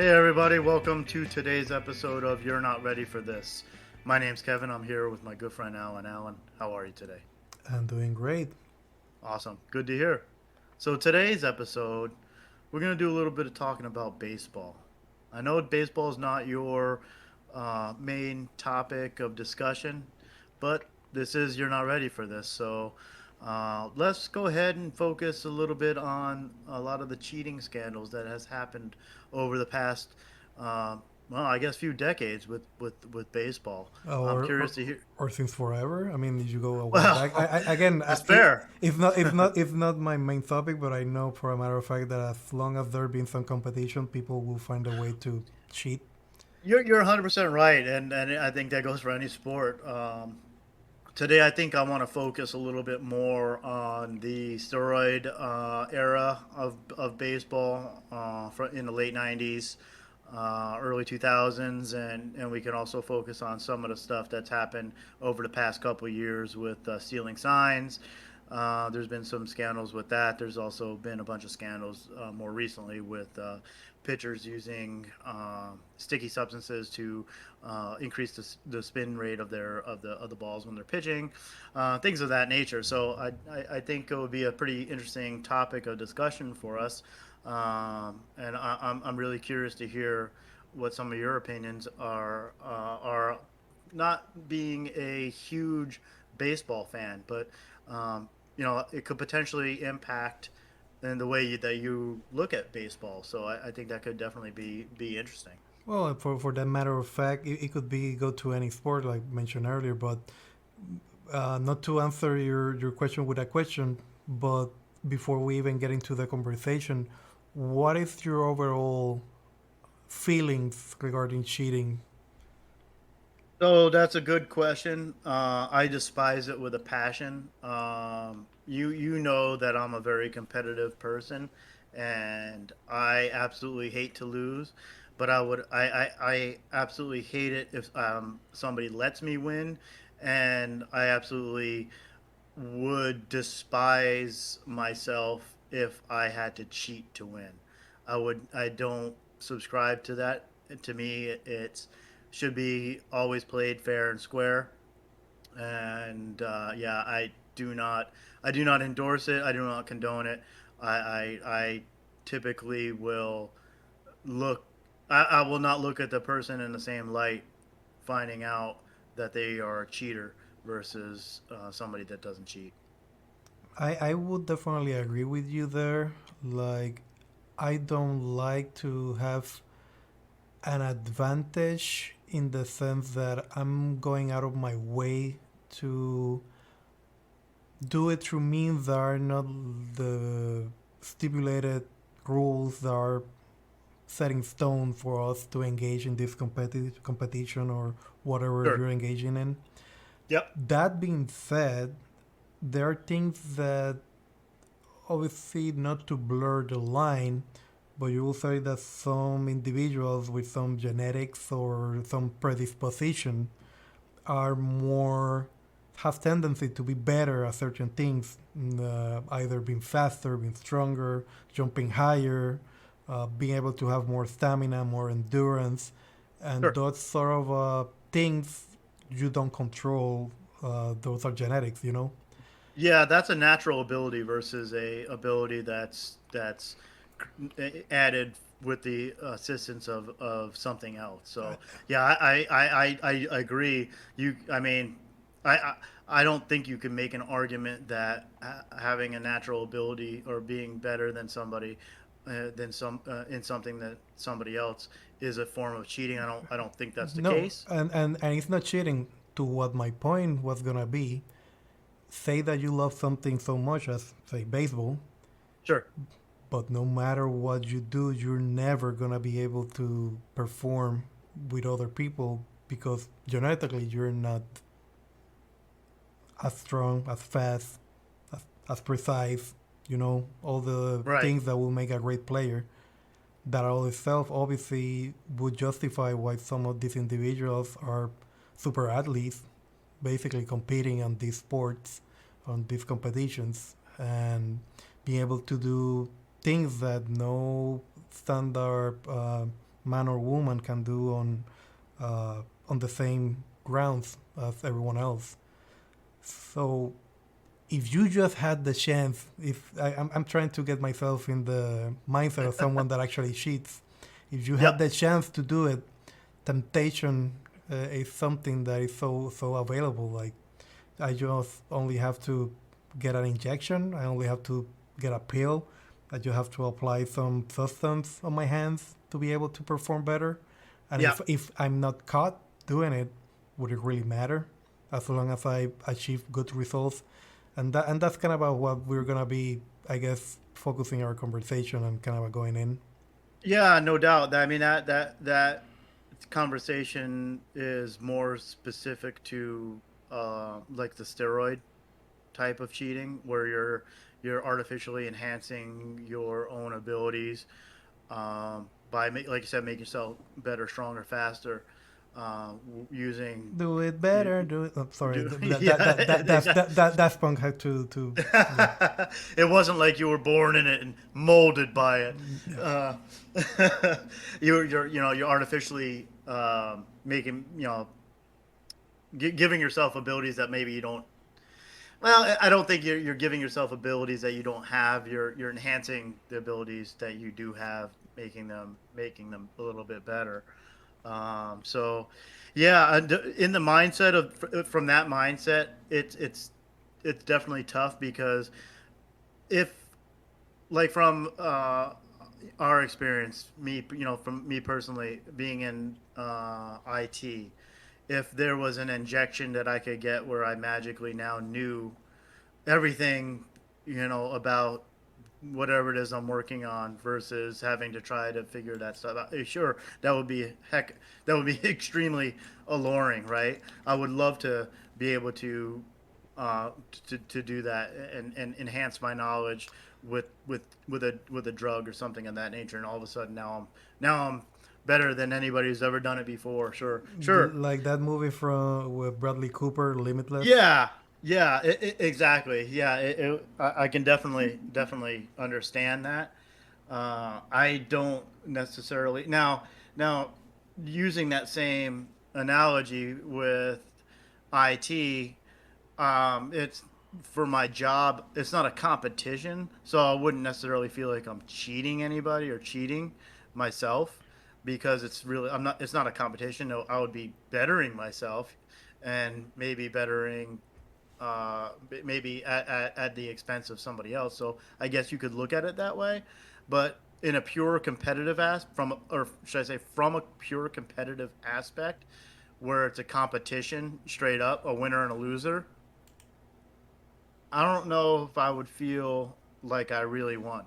Hey everybody, welcome to today's episode of You're Not Ready for This. My name's Kevin. I'm here with my good friend Alan. Alan, how are you today? I'm doing great. Awesome. Good to hear. So today's episode, we're going to do a little bit of talking about baseball. I know baseball is not your main topic of discussion, but this is You're Not Ready for This. So let's go ahead and focus a little bit on a lot of the cheating scandals that has happened over the past, uh, well, I guess, few decades with baseball. I'm Or, or curious to hear. or since forever. I mean, you go a while back. Well, Again, that's fair. it's not my main topic, but I know for a matter of fact that as long as there been some competition, people will find a way to cheat. You're 100% right, and I think that goes for any sport. Today, I think I want to focus a little bit more on the steroid era of baseball in the late 90s, early 2000s, and we can also focus on some of the stuff that's happened over the past couple of years with stealing signs. There's been some scandals with that. There's also been a bunch of scandals more recently with pitchers using sticky substances to increase the spin rate of the balls when they're pitching, things of that nature. So I think it would be a pretty interesting topic of discussion for us, and I'm really curious to hear what some of your opinions are. Not being a huge baseball fan, but it could potentially impact in the way that you look at baseball. So I think that could definitely be interesting. Well, for that matter of fact, it could be go to any sport, like mentioned earlier. But not to answer your question with a question, but before we even get into the conversation, what is your overall feelings regarding cheating? So that's a good question. I despise it with a passion. You know that I'm a very competitive person, and I absolutely hate to lose. But I absolutely hate it if somebody lets me win, and I absolutely would despise myself if I had to cheat to win. I don't subscribe to that. To me, it's should be always played fair and square. And yeah, I do not endorse it. I do not condone it. I typically will look. I will not look at the person in the same light, finding out that they are a cheater versus somebody that doesn't cheat. I would definitely agree with you there. Like, I don't like to have an advantage in the sense that I'm going out of my way to do it through means that are not the stipulated rules that are set in stone for us to engage in this competition or whatever Sure. you're engaging in. Yep. That being said, there are things that obviously not to blur the line, but you will say that some individuals with some genetics or some predisposition are more have tendency to be better at certain things, either being faster, being stronger, jumping higher, being able to have more stamina, more endurance, and Sure. those sort of things you don't control. Those are genetics, you know. Yeah, that's a natural ability versus a ability that's added with the assistance of something else. So yeah, I agree. I mean, I, I I don't think you can make an argument that having a natural ability or being better than somebody than some in something that somebody else is a form of cheating. I don't think that's the No, case. and it's not cheating. To what my point was gonna be, say that you love something so much as say baseball, Sure. but no matter what you do, you're never gonna be able to perform with other people because genetically you're not as strong, as fast, as precise. You know all the Right. things that will make a great player. That all itself obviously would justify why some of these individuals are super athletes, basically competing on these sports, on these competitions, and being able to do things that no standard man or woman can do on the same grounds as everyone else. So if you just had the chance, if I'm trying to get myself in the mindset of someone that actually cheats, if you had Yep. the chance to do it, temptation is something that is so available. Like I just only have to get an injection. I only have to get a pill. I just have to apply some substance on my hands to be able to perform better. And Yeah. if I'm not caught doing it, would it really matter? As long as I achieve good results, and that's kind of about what we're gonna be, I guess, focusing our conversation and kind of going in. Yeah, no doubt. I mean that conversation is more specific to like the steroid type of cheating where you're artificially enhancing your own abilities by like you said, make yourself better, stronger, faster, using Do it you, better. Do it. Oh, sorry, do yeah that punk had to yeah. it wasn't like you were born in it and molded by it. Yeah. Uh, you're artificially making giving yourself abilities that maybe you don't. Well, I don't think you're giving yourself abilities that you don't have. You're enhancing the abilities that you do have, making them a little bit better. So, yeah, in the mindset of from that mindset, it's definitely tough because if like from our experience, from me personally being in IT, if there was an injection that I could get where I magically now knew everything, about whatever it is I'm working on versus having to try to figure that stuff out. Sure, that would be extremely alluring, right? I would love to be able to do that and enhance my knowledge with a drug or something of that nature, and all of a sudden now I'm better than anybody who's ever done it before. Sure, sure. Like that movie from with Bradley Cooper, Limitless. Yeah, yeah, exactly. Yeah, I can definitely understand that. I don't necessarily now using that same analogy with IT. It's for my job. It's not a competition, so I wouldn't necessarily feel like I'm cheating anybody or cheating myself because it's really I'm not. It's not a competition. No, I would be bettering myself and maybe bettering maybe at the expense of somebody else. So I guess you could look at it that way, but in a pure competitive or should I say, from a pure competitive aspect, where it's a competition straight up, a winner and a loser, I don't know if I would feel like I really won.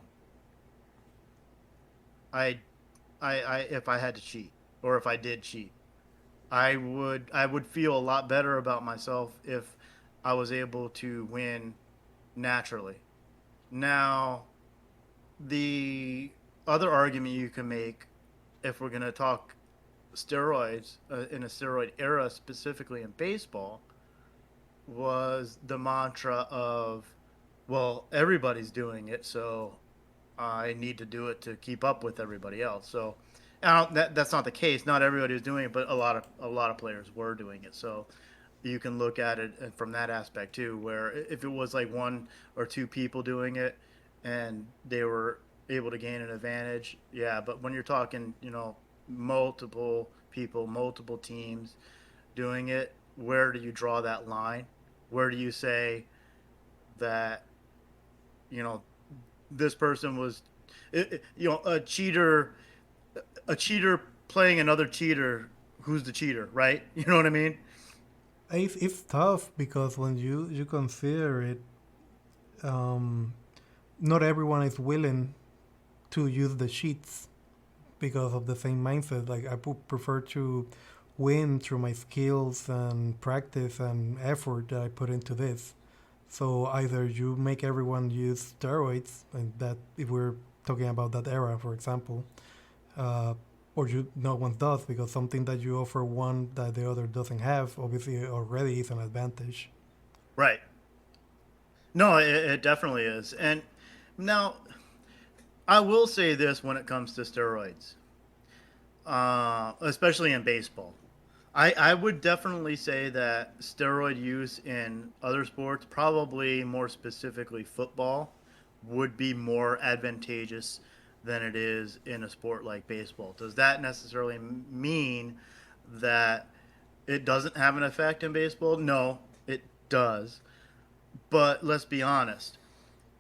I, if I had to cheat or if I did cheat, I would feel a lot better about myself if I was able to win naturally. Now, the other argument you can make, if we're going to talk steroids in a steroid era, specifically in baseball, was the mantra of, well, everybody's doing it, so I need to do it to keep up with everybody else. So that's not the case. Not everybody was doing it, but a lot of players were doing it. So you can look at it from that aspect too, where if it was like one or two people doing it and they were able to gain an advantage, yeah. But when you're talking, multiple people, multiple teams doing it, where do you draw that line? Where do you say that you know this person was, a cheater playing another cheater? Who's the cheater, right? You know what I mean? It's tough because when you consider it, um, not everyone is willing to use the cheats because of the same mindset. Like I would prefer to win through my skills and practice and effort that I put into this. So either you make everyone use steroids, and that if we're talking about that era, for example, uh, or you no one does because something that you offer one that the other doesn't have obviously already is an advantage. Right. No, it definitely is. And now I will say this when it comes to steroids. especially in baseball. I would definitely say that steroid use in other sports, probably more specifically football, would be more advantageous than it is in a sport like baseball. Does that necessarily mean that it doesn't have an effect in baseball? No, it does. But let's be honest.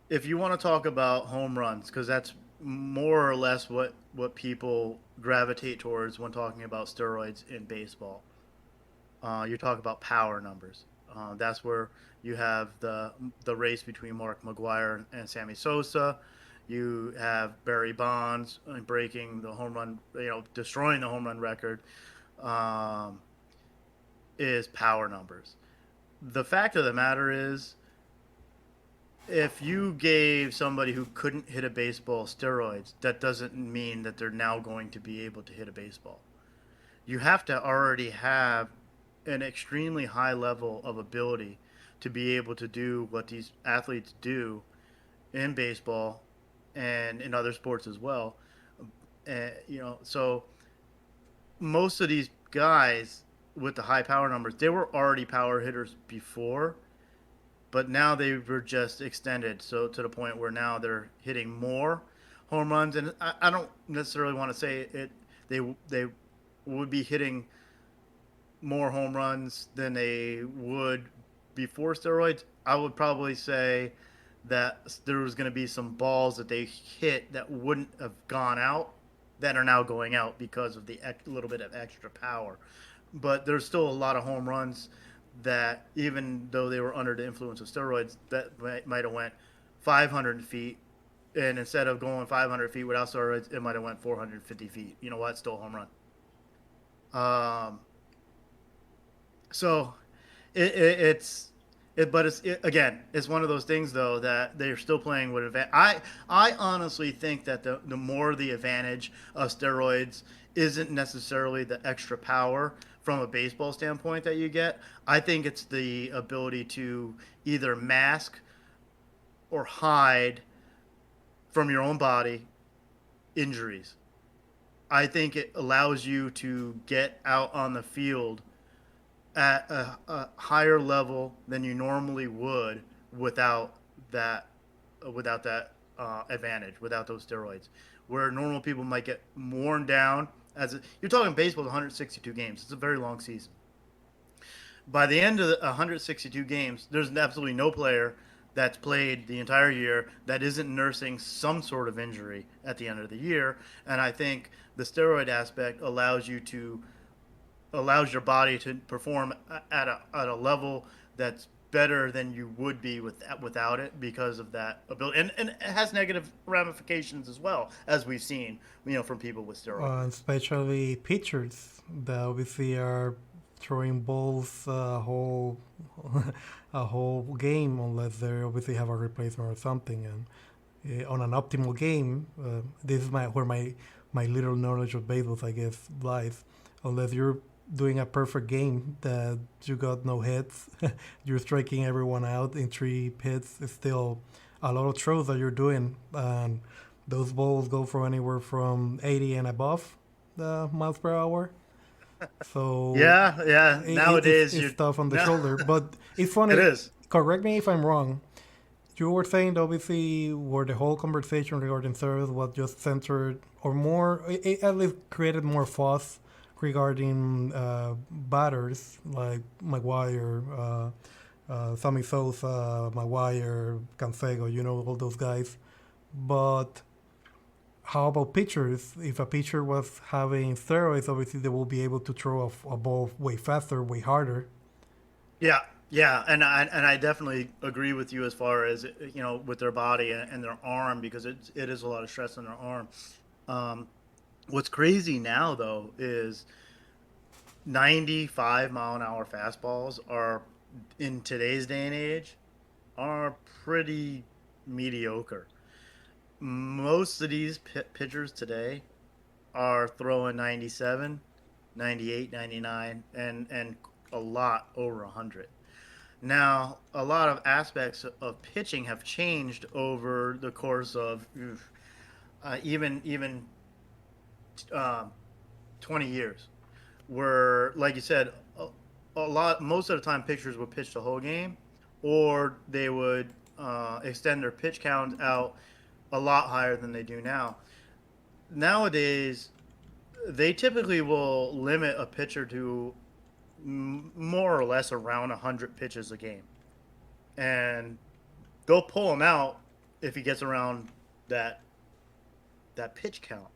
If you want to talk about home runs, because that's more or less what people gravitate towards when talking about steroids in baseball, you talk about power numbers. That's where you have the race between Mark McGuire and Sammy Sosa. You have Barry Bonds breaking the home run, destroying the home run record. Um, is power numbers. The fact of the matter is, if you gave somebody who couldn't hit a baseball steroids, that doesn't mean that they're now going to be able to hit a baseball. You have to already have an extremely high level of ability to be able to do what these athletes do in baseball and in other sports as well. So most of these guys with the high power numbers, they were already power hitters before, but now they were just extended so to the point where now they're hitting more home runs. And I don't necessarily want to say it. They would be hitting more home runs than they would before steroids. I would probably say that there was going to be some balls that they hit that wouldn't have gone out that are now going out because of the little bit of extra power. But there's still a lot of home runs that, even though they were under the influence of steroids, that might have went 500 feet, and instead of going 500 feet without steroids, it might have went 450 feet. You know what? Still a home run. Um, so it's but again, it's one of those things though that they're still playing with advantage. I honestly think that the more the advantage of steroids isn't necessarily the extra power from a baseball standpoint that you get. I think it's the ability to either mask or hide from your own body injuries. I think it allows you to get out on the field at a higher level than you normally would without that advantage, without those steroids. Where normal people might get worn down you're talking baseball, 162 games. It's a very long season. By the end of the 162 games, there's absolutely no player that's played the entire year that isn't nursing some sort of injury at the end of the year. And I think the steroid aspect allows your body to perform at a level that's better than you would be without it, because of that ability. And it has negative ramifications as well, as we've seen, from people with steroid use. Especially pitchers that obviously are throwing balls a whole a whole game unless they obviously have a replacement or something. And on an optimal game, this is my little knowledge of baseball, I guess, lies. Unless you're doing a perfect game that you got no hits, you're striking everyone out in 3 hits. It's still a lot of throws that you're doing, and those balls go from anywhere from 80 and above miles per hour. So Yeah, yeah. Nowadays, it's you tough on the no, shoulder. But it's it funny. is. Correct me if I'm wrong. You were saying that obviously where the whole conversation regarding service was just centered, or more, it at least created more fuss regarding batters like Maguire, Sammy Sosa, Maguire, Canseco, all those guys. But how about pitchers? If a pitcher was having steroids, obviously they will be able to throw a ball way faster, way harder. Yeah, yeah, and I definitely agree with you as far as with their body and their arm, because it is a lot of stress on their arm. Um, what's crazy now though is 95-mile-an-hour fastballs are, in today's day and age, are pretty mediocre. Most of these pitchers today are throwing 97, 98, 99, and a lot over 100. Now, a lot of aspects of pitching have changed over the course of even uh, 20 years, where, like you said, most of the time pitchers would pitch the whole game, or they would extend their pitch count out a lot higher than they do now. Nowadays, they typically will limit a pitcher to more or less around 100 pitches a game, and they'll pull him out if he gets around that pitch count,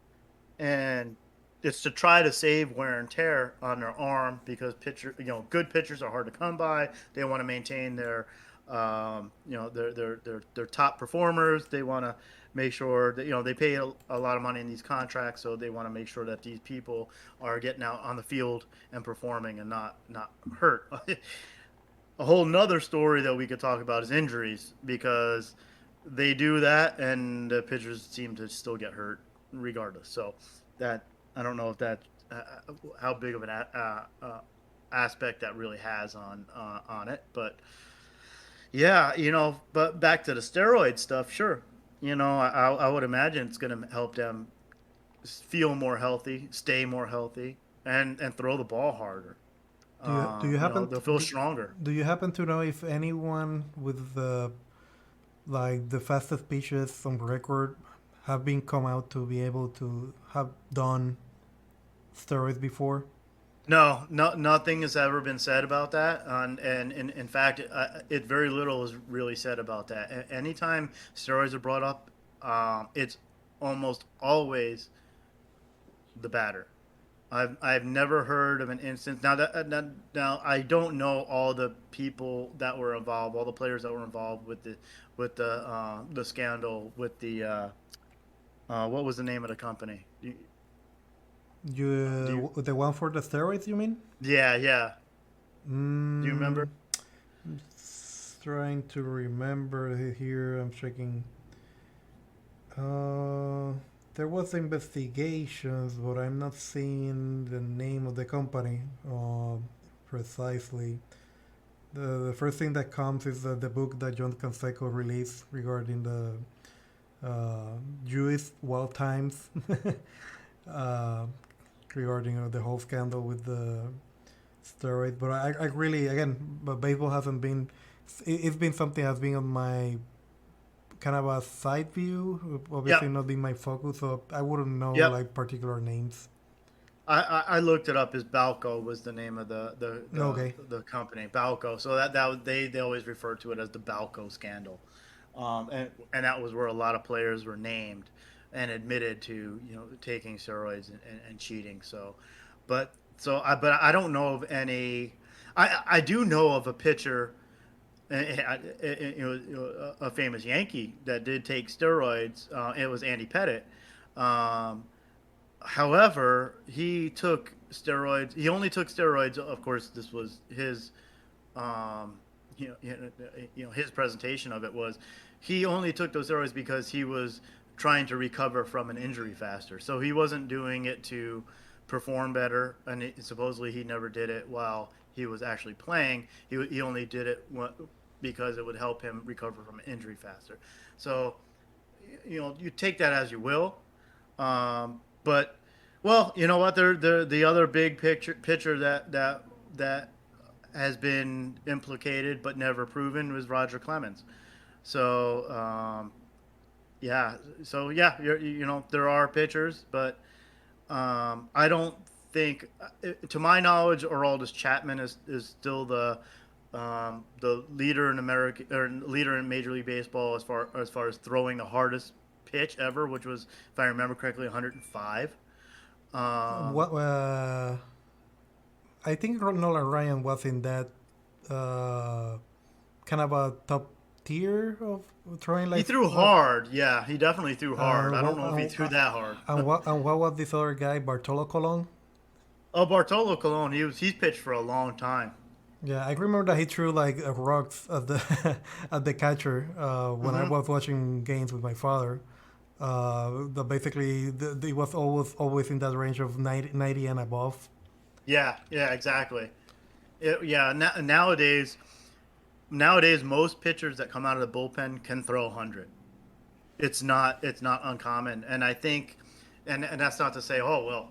and it's to try to save wear and tear on their arm because good pitchers are hard to come by. They want to maintain their, their top performers. They want to make sure that they pay a lot of money in these contracts, so they want to make sure that these people are getting out on the field and performing and not hurt. A whole nother story that we could talk about is injuries, because they do that and the pitchers seem to still get hurt regardless. So that, I don't know if that how big of an aspect that really has on it, but yeah, But back to the steroid stuff, sure. I would imagine it's going to help them feel more healthy, stay more healthy, and throw the ball harder. Do you happen They'll feel stronger. do you happen to know if anyone with the like the fastest pitches on record have been come out to be able to have done steroids before? No, nothing has ever been said about that, and in fact, it very little is really said about that. Anytime steroids are brought up, it's almost always the batter. I've never heard of an instance. Now I don't know all the people that were involved, all the players that were involved with the scandal with the what was the name of the company? Do you, The one for the steroids, you mean? yeah, yeah. Do you Mm, remember? trying to remember here. I'm checking. Uh, there was investigations, but I'm not seeing the name of the company precisely. The first thing that comes is the book that John Canseco released regarding the Jewish wild times, uh, regarding the whole scandal with the steroids. But I really, again, but baseball hasn't been. It's been something that's been on my kind of a side view. Obviously, Yep, not been my focus, so I wouldn't know yep. like particular names. I looked it up. As Balco was the name of Okay. the company, Balco. So they always refer to it as the Balco scandal, and that was where a lot of players were named and admitted to taking steroids and cheating. But I don't know of any. I do know of a pitcher, a famous Yankee that did take steroids. It was Andy Pettit. Um, However, he took steroids. He only took steroids. Of course, this was his, um, his presentation of it was he only took those steroids because he was trying to recover from an injury faster. So he wasn't doing it to perform better, and supposedly he never did it while he was actually playing. He only did it because it would help him recover from an injury faster. So, you take that as you will. But well, you know what? The other big pitcher that has been implicated but never proven was Roger Clemens. So yeah, there are pitchers, but I don't think, to my knowledge, Aroldis Chapman is still the leader in America, or leader in Major League Baseball as far as throwing the hardest pitch ever, which was, if I remember correctly, 105. Um, What I think Nolan Ryan was in that uh, kind of a top tier of throwing he like. threw hard. Yeah, he definitely threw hard. I don't know if he threw that hard. And what was this other guy, Bartolo Colon? Oh, Bartolo Colon, he's pitched for a long time. Yeah, I remember that he threw like rocks at the at the catcher when I Hmm. was watching games with my father. That basically it was always in that range of 90 and above. Yeah, yeah, exactly. Yeah, nowadays most pitchers that come out of the bullpen can throw 100. It's not uncommon, and I think and that's not to say, oh well,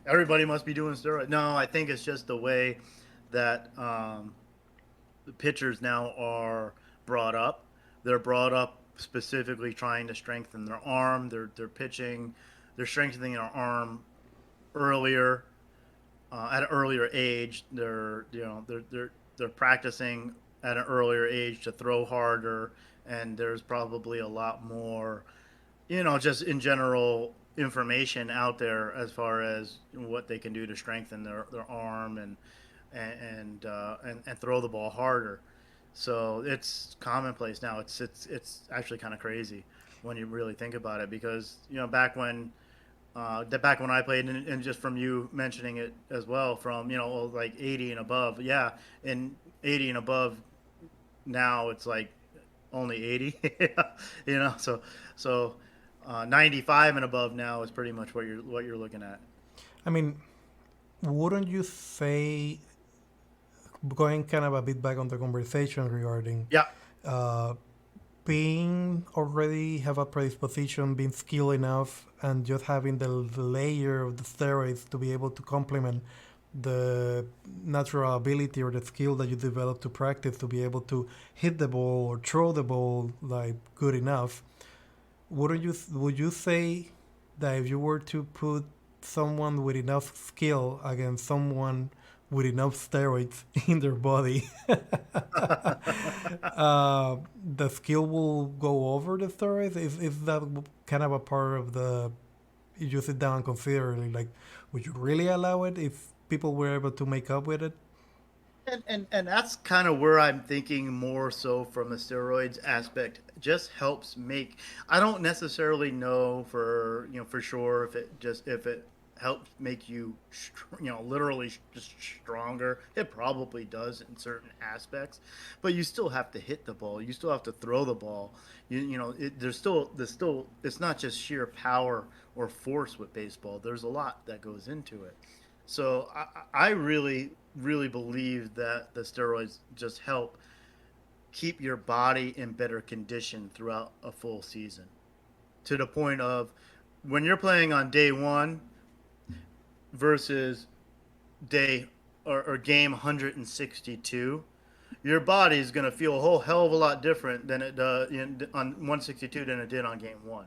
everybody must be doing steroids. No, I think it's just the way that the pitchers now are brought up. They're brought up specifically trying to strengthen their arm. They're pitching, they're strengthening their arm earlier, at an earlier age. They're practicing at an earlier age to throw harder, and there's probably a lot more, just in general information out there as far as what they can do to strengthen their arm and throw the ball harder. So it's commonplace now. It's actually kind of crazy when you really think about it, because back when I played, and just from you mentioning it as well, from like 80 and above, yeah, and 80 and above now it's like only 80, so 95 and above now is pretty much what you're looking at. I mean, wouldn't you say, going kind of a bit back on the conversation regarding Yeah, uh, being already have a predisposition, being skilled enough, and just having the layer of the steroids to be able to complement the natural ability or the skill that you develop to practice to be able to hit the ball or throw the ball like good enough. Would you say that if you were to put someone with enough skill against someone with enough steroids in their body, the skill will go over the steroids? Is that kind of a part of the? You sit down and consider, like, would you really allow it if people were able to make up with it? and that's kind of where I'm thinking more so from the steroids aspect. Just helps make. I don't necessarily know for sure if it helps make you literally just stronger. It probably does in certain aspects, but you still have to hit the ball. You still have to throw the ball. There's still it's not just sheer power or force with baseball. There's a lot that goes into it. So I really, really believe that the steroids just help keep your body in better condition throughout a full season. To the point of when you're playing on day one versus day or game 162, your body is going to feel a whole hell of a lot different than it does on 162 than it did on game one.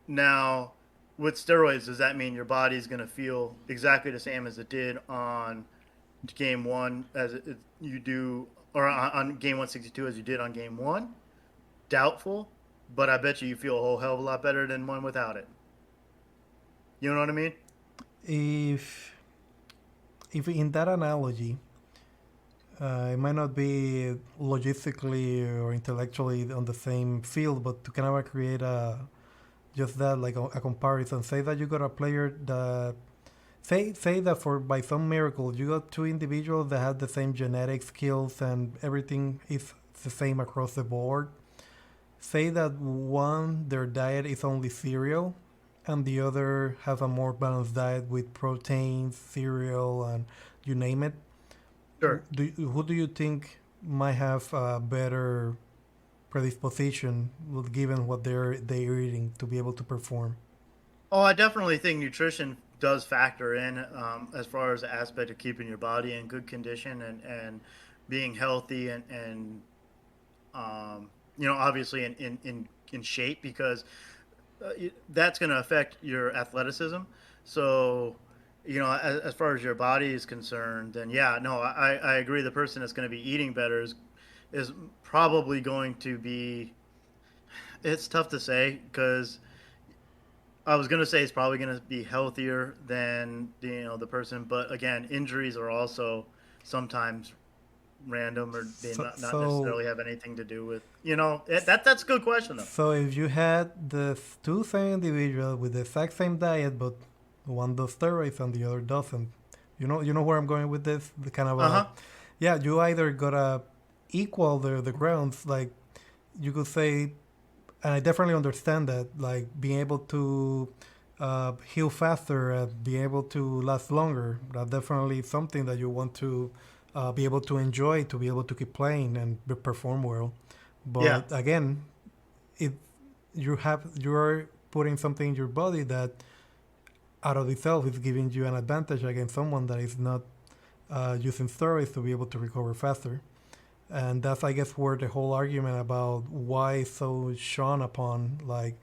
Now, with steroids, does that mean your body is going to feel exactly the same as it did on game one you do, or on game 162 as you did on game one? Doubtful, but I bet you feel a whole hell of a lot better than one without it. You know what I mean? If if in that analogy, it might not be logistically or intellectually on the same field, but to kind of create a just that like a comparison. Say that you got a player that say that for by some miracle you got two individuals that have the same genetic skills and everything is the same across the board. Say that one their diet is only cereal and the other has a more balanced diet with proteins, cereal, and you name it. Sure. Who do you think might have a better predisposition, given what they're eating, to be able to perform? Oh, I definitely think nutrition does factor in, as far as the aspect of keeping your body in good condition and being healthy and obviously in shape, because that's going to affect your athleticism. So, as far as your body is concerned, then yeah, no, I agree. The person that's going to be eating better is probably going to be. It's tough to say because I was gonna say it's probably gonna be healthier than the person, but again, injuries are also sometimes random, or they So, not so, necessarily have anything to do with that's a good question though. so if you had the two same individuals with the exact same diet, but one does steroids and the other doesn't, you know where I'm going with this. The kind of Uh a, huh. yeah, you either gotta equal the grounds, like you could say, and I definitely understand that, like being able to heal faster and being able to last longer. That's definitely something that you want to be able to enjoy, to be able to keep playing and perform well. Yeah. But again, it you're putting something in your body that out of itself is giving you an advantage against someone that is not using steroids to be able to recover faster. And that's, I guess, where the whole argument about why it's so shone upon, like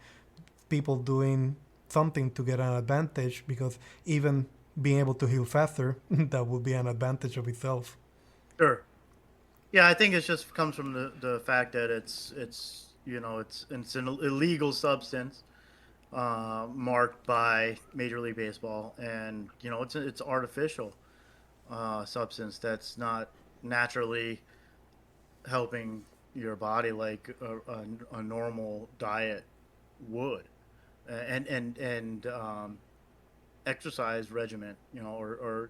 people doing something to get an advantage, because even being able to heal faster, that would be an advantage of itself. Sure. Yeah, I think it just comes from the fact that it's an illegal substance marked by Major League Baseball, and it's artificial substance that's not naturally helping your body like a normal diet would, and exercise regimen, or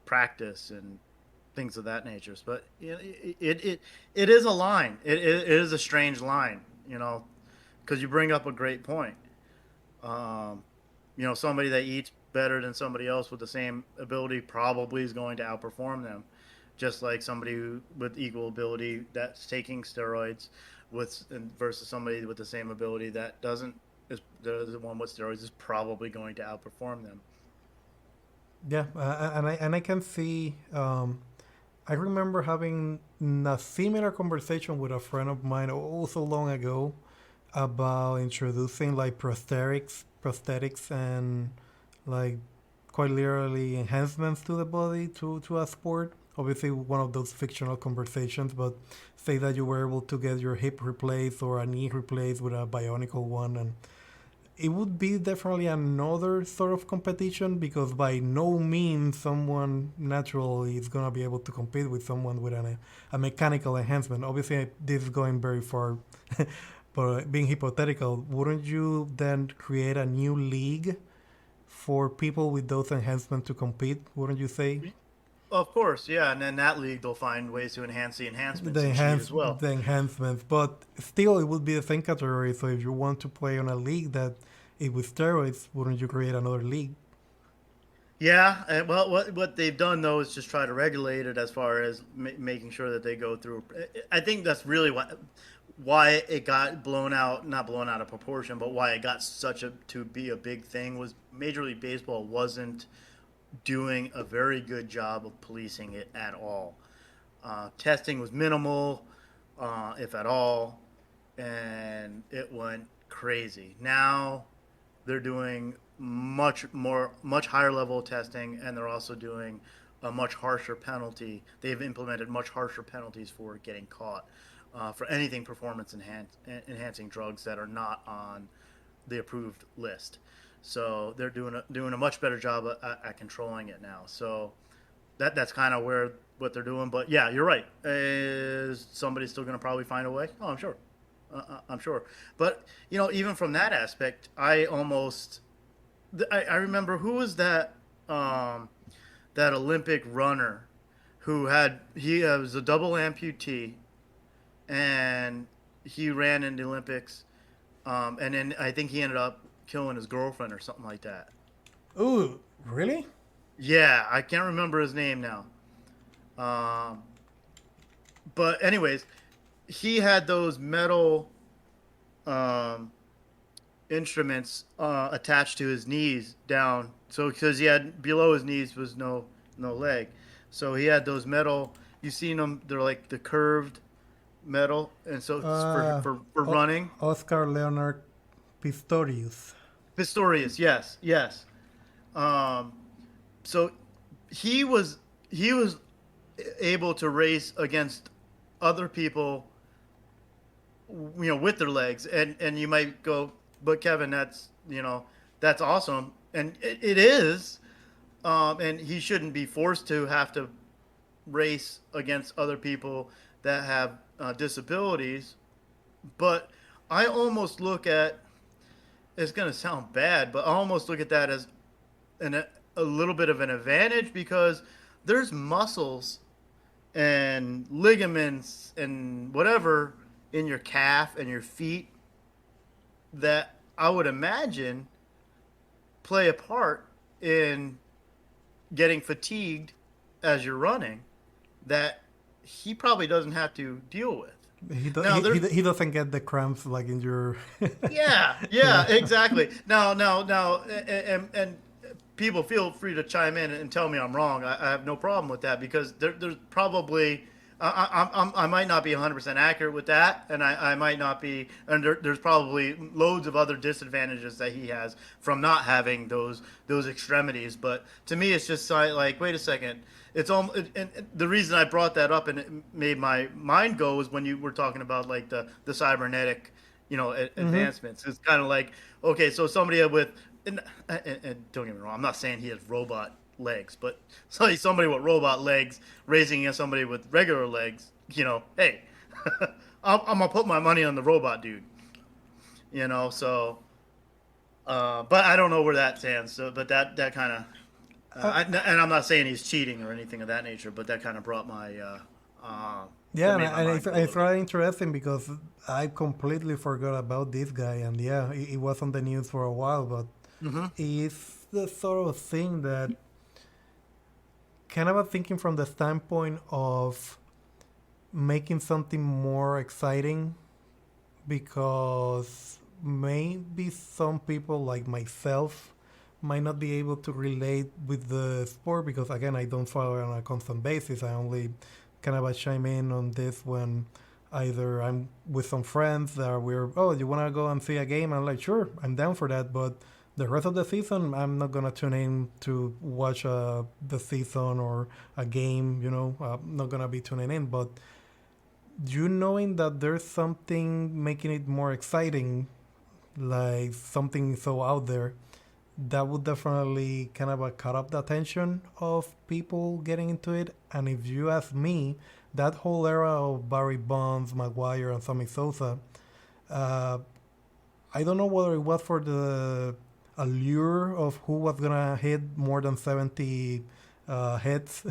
practice and things of that nature. But it is a line. It is a strange line, because you bring up a great point. Um, somebody that eats better than somebody else with the same ability probably is going to outperform them, just like somebody with equal ability that's taking steroids versus somebody with the same ability that doesn't is the one with steroids is probably going to outperform them. Yeah, and I can see. I remember having a similar conversation with a friend of mine also long ago about introducing like prosthetics, and like quite literally enhancements to the body to a sport. Obviously, one of those fictional conversations, but say that you were able to get your hip replaced or a knee replaced with a bionicle one, and it would be definitely another sort of competition, because by no means someone natural is gonna be able to compete with someone with a mechanical enhancement. Obviously, this is going very far, but being hypothetical, wouldn't you then create a new league for people with those enhancements to compete? Wouldn't you say? Of course, yeah, and then that league they'll find ways to enhance the enhancements and cheat as well. The enhancements, but still, it would be the same category. So if you want to play on a league that is with steroids, wouldn't you create another league? Yeah, and well, what they've done though is just try to regulate it as far as making sure that they go through. I think that's really why it got blown out, not blown out of proportion, but why it got such a to be a big thing was Major League Baseball wasn't doing a very good job of policing it at all. Testing was minimal, if at all, and it went crazy. Now they're doing much higher level of testing, and they're also doing a much harsher penalty. They've implemented much harsher penalties for getting caught for anything enhancing drugs that are not on the approved list. So they're doing a much better job at controlling it now. So that's kind of where what they're doing. But yeah, you're right. Is somebody still going to probably find a way? Oh, I'm sure. I'm sure. But even from that aspect, I remember who was that Olympic runner who he was a double amputee, and he ran in the Olympics, and then I think he ended up killing his girlfriend or something like that. Ooh, really? Yeah, I can't remember his name now. Um, but anyways, he had those metal um, instruments attached to his knees down. So because he had below his knees was no leg, so he had those metal. You seen them? They're like the curved metal, and so it's Uh, for running. Oscar Leonard Pistorius. Pistorius, yes, yes. Um, so he was able to race against other people, with their legs, and you might go, but Kevin, that's awesome, and it is, and he shouldn't be forced to have to race against other people that have disabilities, but I almost look at it's going to sound bad, but I almost look at that as a little bit of an advantage because there's muscles and ligaments and whatever in your calf and your feet that I would imagine play a part in getting fatigued as you're running that he probably doesn't have to deal with. Now there's He doesn't get the cramps like in your. Yeah, Yeah. yeah, exactly. Now, and people feel free to chime in and tell me I'm wrong. I have no problem with that because there's probably I might not be 100% accurate with that, and I might not be, and there's probably loads of other disadvantages that he has from not having those extremities. But to me, it's just like, wait a second. It's all, and the reason I brought that up and it made my mind go was when you were talking about like the cybernetic Mm-hmm. advancements. It's kind of like, okay, so somebody with, and don't get me wrong, I'm not saying he has robot legs, but somebody with robot legs raising against somebody with regular legs, hey, I'm gonna put my money on the robot dude, so. But I don't know where that stands. So, but that kind of, and I'm not saying he's cheating or anything of that nature, but that kind of brought Yeah, that and, made my mind go a it's little bit. really interesting because I completely forgot about this guy, and yeah, it was on the news for a while, but Hmm. it's the sort of thing that kind of thinking from the standpoint of making something more exciting because maybe some people like myself might not be able to relate with the sport because again I don't follow it on a constant basis. I only kind of chime in on this when either I'm with some friends that we're you want to go and see a game. I'm like sure I'm down for that, but the rest of the season I'm not gonna tune in to watch the season or a game. I'm not gonna be tuning in, but you knowing that there's something making it more exciting, like something so out there, that would definitely kind of cut up the attention of people getting into it. And if you ask me, that whole era of Barry Bonds, Maguire, and Sammy Sosa, uh, I don't know whether it was for the allure of who was gonna hit more than 70 hits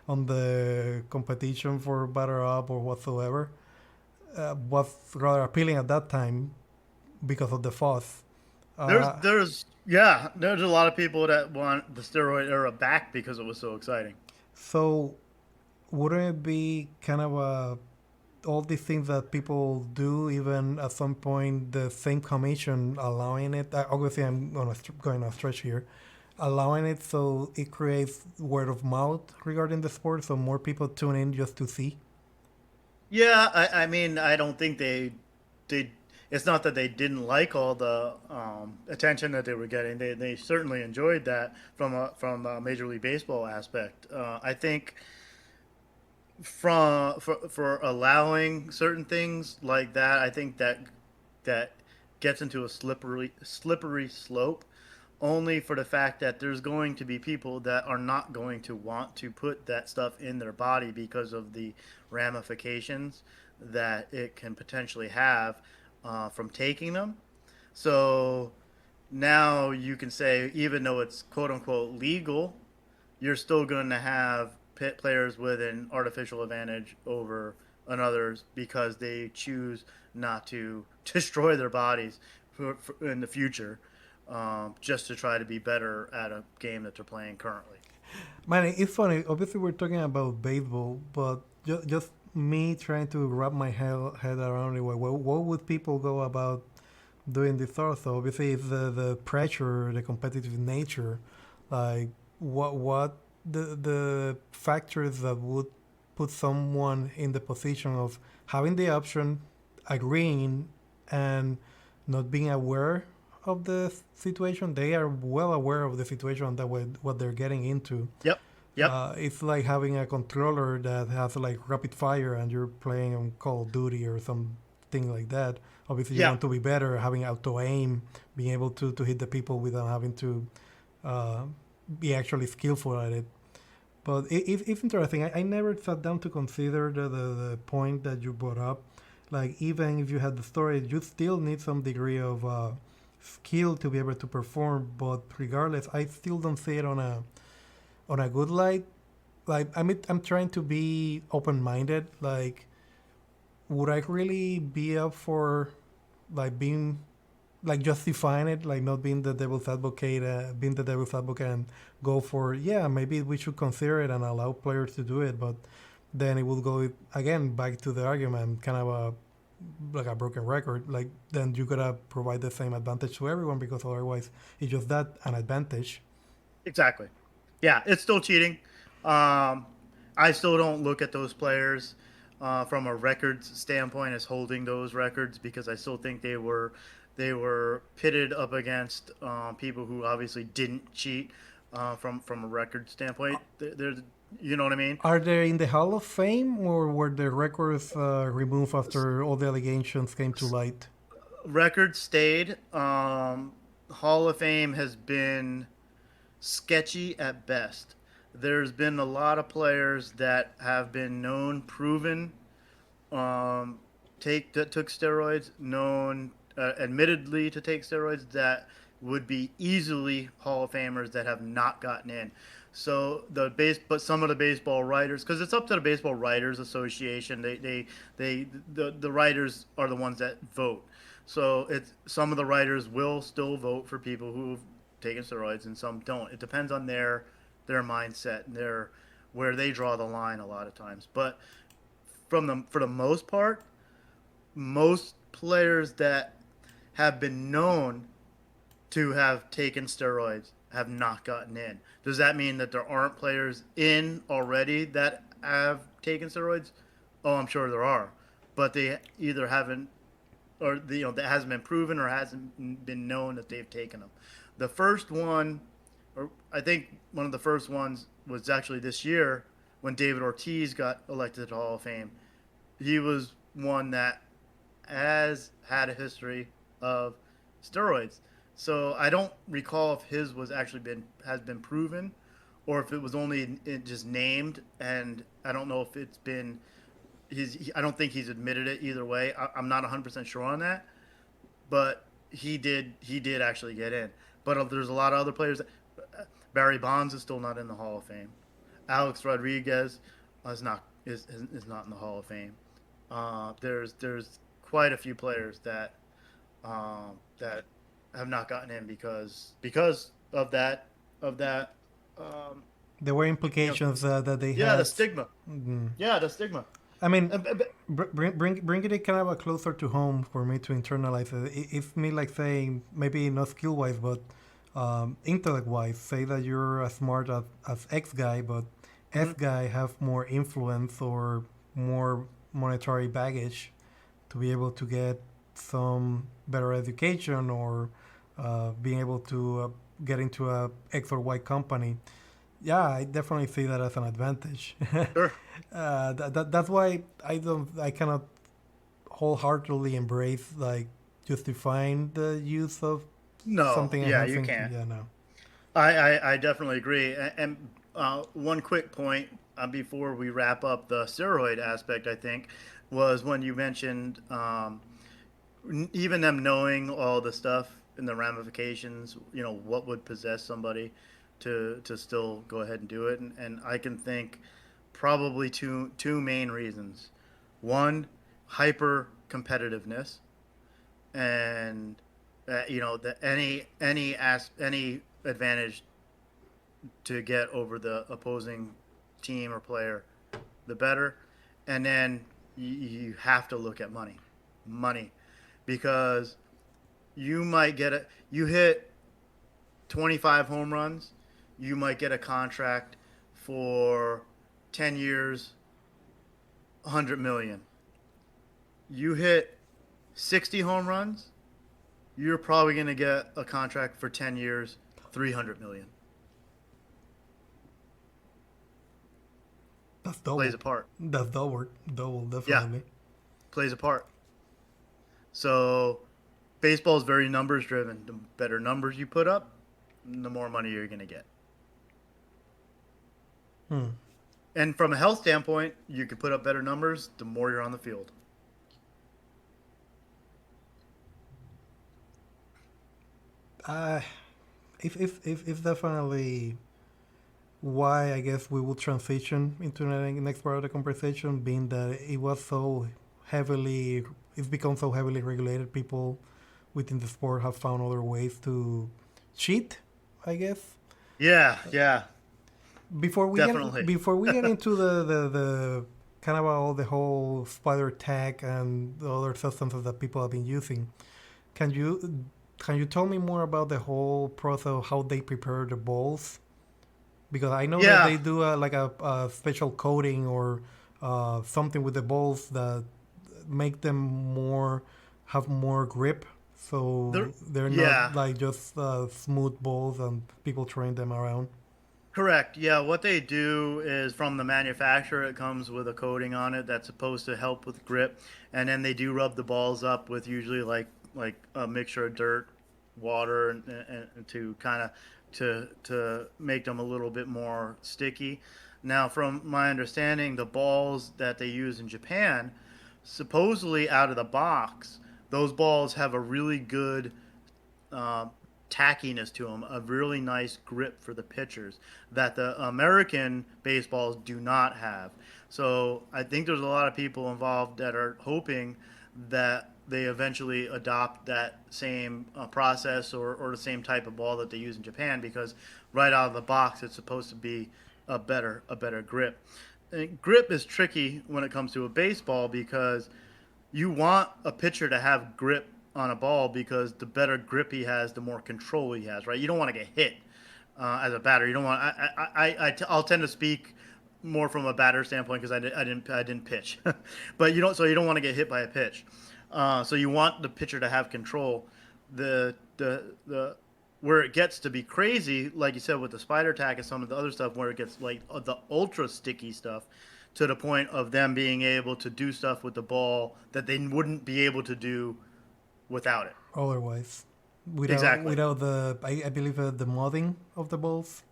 on the competition for batter up or whatsoever, was rather appealing at that time because of the fuss. There's Uh, there's yeah, there's a lot of people that want the steroid era back because it was so exciting. so wouldn't it be kind of all these things that people do, even at some point the same commission allowing it? Obviously, I'm going on a stretch here, allowing it so it creates word of mouth regarding the sport, so more people tune in just to see. Yeah, I mean, I don't think they. It's not that they didn't like all the attention that they were getting. They certainly enjoyed that from a Major League Baseball aspect. I think for allowing certain things like that, I think that gets into a slippery slope only for the fact that there's going to be people that are not going to want to put that stuff in their body because of the ramifications that it can potentially have from taking them. So now you can say, even though it's quote unquote legal, you're still going to have pit players with an artificial advantage over others because they choose not to destroy their bodies in the future, just to try to be better at a game that they're playing currently. Man, it's funny. Obviously, we're talking about baseball, but just me trying to wrap my head around it. What would people go about doing this sort? So obviously, it's the pressure, the competitive nature. Like, what the factors that would put someone in the position of having the option, agreeing, and not being aware of the situation. They are well aware of the situation that what they're getting into. Yep. Yep. It's like having a controller that has like rapid fire and you're playing on Call of Duty or something like that. Obviously, you Yeah. want to be better, having auto aim, being able to hit the people without having to uh, be actually skillful at it. But it's interesting. I never sat down to consider the point that you brought up. Like, even if you had the story, you still need some degree of skill to be able to perform. But regardless, I still don't see it on a good light. Like I'm trying to be open minded. Like, would I really be up for like being like justifying it, like not being the devil's advocate, being the devil's advocate and go for yeah, maybe we should consider it and allow players to do it. But then it will go again back to the argument, kind of like a broken record. Like then you gotta provide the same advantage to everyone because otherwise it's just that an advantage. Exactly. Yeah, it's still cheating. Um, I still don't look at those players from a records standpoint as holding those records because I still think they were pitted up against people who obviously didn't cheat from a record standpoint. There's, you know what I mean? Are they in the Hall of Fame, or were the records removed after all the allegations came to light? Record stayed. Hall of Fame has been sketchy at best. There's been a lot of players that have been known, proven, um, take that took steroids, known, admittedly to take steroids that would be easily Hall of Famers that have not gotten in. So but some of the baseball writers, because it's up to the Baseball Writers Association. The writers are the ones that vote. So it's some of the writers will still vote for people who've taken steroids, and some don't. It depends on their mindset and their where they draw the line a lot of times. But for the most part, most players that have been known to have taken steroids have not gotten in. Does that mean that there aren't players in already that have taken steroids? Oh, I'm sure there are, but they either haven't, or that hasn't been proven or hasn't been known that they've taken them. The first one, or I think one of the first ones, was actually this year when David Ortiz got elected to the Hall of Fame. He was one that has had a history of steroids. So I don't recall if his was actually has been proven, or if it was only just named. And I don't know if it's been. I don't think he's admitted it either way. I'm not 100% sure on that, but he did. He did actually get in. But there's a lot of other players. Barry Bonds is still not in the Hall of Fame. Alex Rodriguez is not in the Hall of Fame. There's quite a few players that have not gotten in because of that. Um, There were you know, implications that they yeah, the had. stigma. Mhm. Yeah, the stigma. I mean, Uh, but- bring it kind of a closer to home for me to internalize it. It's me like saying maybe not skill wise, but intellect wise. Say that you're as smart as X guy, but F mhm. guy have more influence or more monetary baggage to be able to get some better education or being able to get into a X or Y company. Yeah, I definitely see that as an advantage. Sure. That's why I cannot wholeheartedly embrace like justifying the use of No, something yeah, you enhancing. can't. Yeah, no. I definitely agree. And one quick point before we wrap up the steroid aspect, I think, was when you mentioned even them knowing all the stuff and the ramifications. What would possess somebody to still go ahead and do it. And I can think probably two main reasons. One, hyper competitiveness, and that any advantage to get over the opposing team or player, the better. And then you have to look at money, because you might get it. You hit 25 home runs, you might get a contract for 10 years, 100 million. You hit 60 home runs, you're probably going to get a contract for 10 years, 300 million. That's Plays double. a part. That's double Yeah, definitely. plays a part. So baseball is very numbers driven. The better numbers you put up, the more money you're going to get. Hmm. And from a health standpoint, you can put up better numbers the more you're on the field. Uh, if definitely why I guess we will transition into the next part of the conversation, being that it was so heavily, it's become so heavily regulated. People within the sport have found other ways to cheat, I guess. Yeah, yeah, Before we get definitely. before we get into the kind of about all the whole spider tech and the other substances that people have been using. Can you can you tell me more about the whole process of how they prepare the balls? Because I know that Yeah, they do a special coating or something with the balls that make them more have more grip, there, so they're not yeah. like just smooth balls and people throwing them around. Correct. Yeah, what they do is from the manufacturer, it comes with a coating on it that's supposed to help with grip, and then they do rub the balls up with usually like a mixture of dirt, water, and to kind of to make them a little bit more sticky. Now, from my understanding, the balls that they use in Japan, supposedly out of the box, those balls have a really good uh, tackiness to them, a really nice grip for the pitchers that the American baseballs do not have. So I think there's a lot of people involved that are hoping that they eventually adopt that same process or the same type of ball that they use in Japan because right out of the box it's supposed to be a better grip. And grip is tricky when it comes to a baseball because you want a pitcher to have grip on a ball because the better grip he has, the more control he has, right? You don't want to get hit as a batter. You don't want. I'll tend to speak more from a batter standpoint because I didn't pitch, but you don't. So you don't want to get hit by a pitch. So you want the pitcher to have control. The where it gets to be crazy, like you said with the spider tack and some of the other stuff, where it gets like the ultra sticky stuff, to the point of them being able to do stuff with the ball that they wouldn't be able to do without it. Otherwise, Exactly. without the I believe the modding of the balls.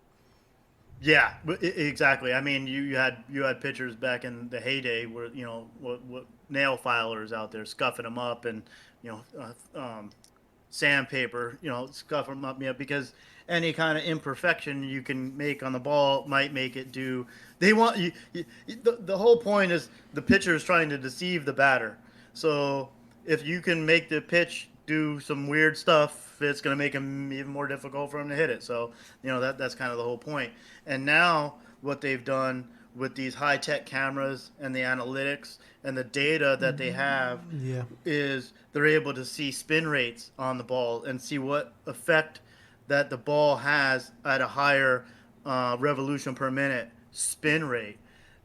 Yeah, exactly. I mean, you had pitchers back in the heyday where what nail filers out there scuffing them up and you know sandpaper, scuff them up, because any kind of imperfection you can make on the ball might make it do. They want the whole point is the pitcher is trying to deceive the batter. So if you can make the pitch do some weird stuff, it's going to make him even more difficult for him to hit it. So that's kind of the whole point. And now what they've done with these high tech cameras and the analytics and the data that they have Yeah, is they're able to see spin rates on the ball and see what effect that the ball has at a higher revolution per minute spin rate.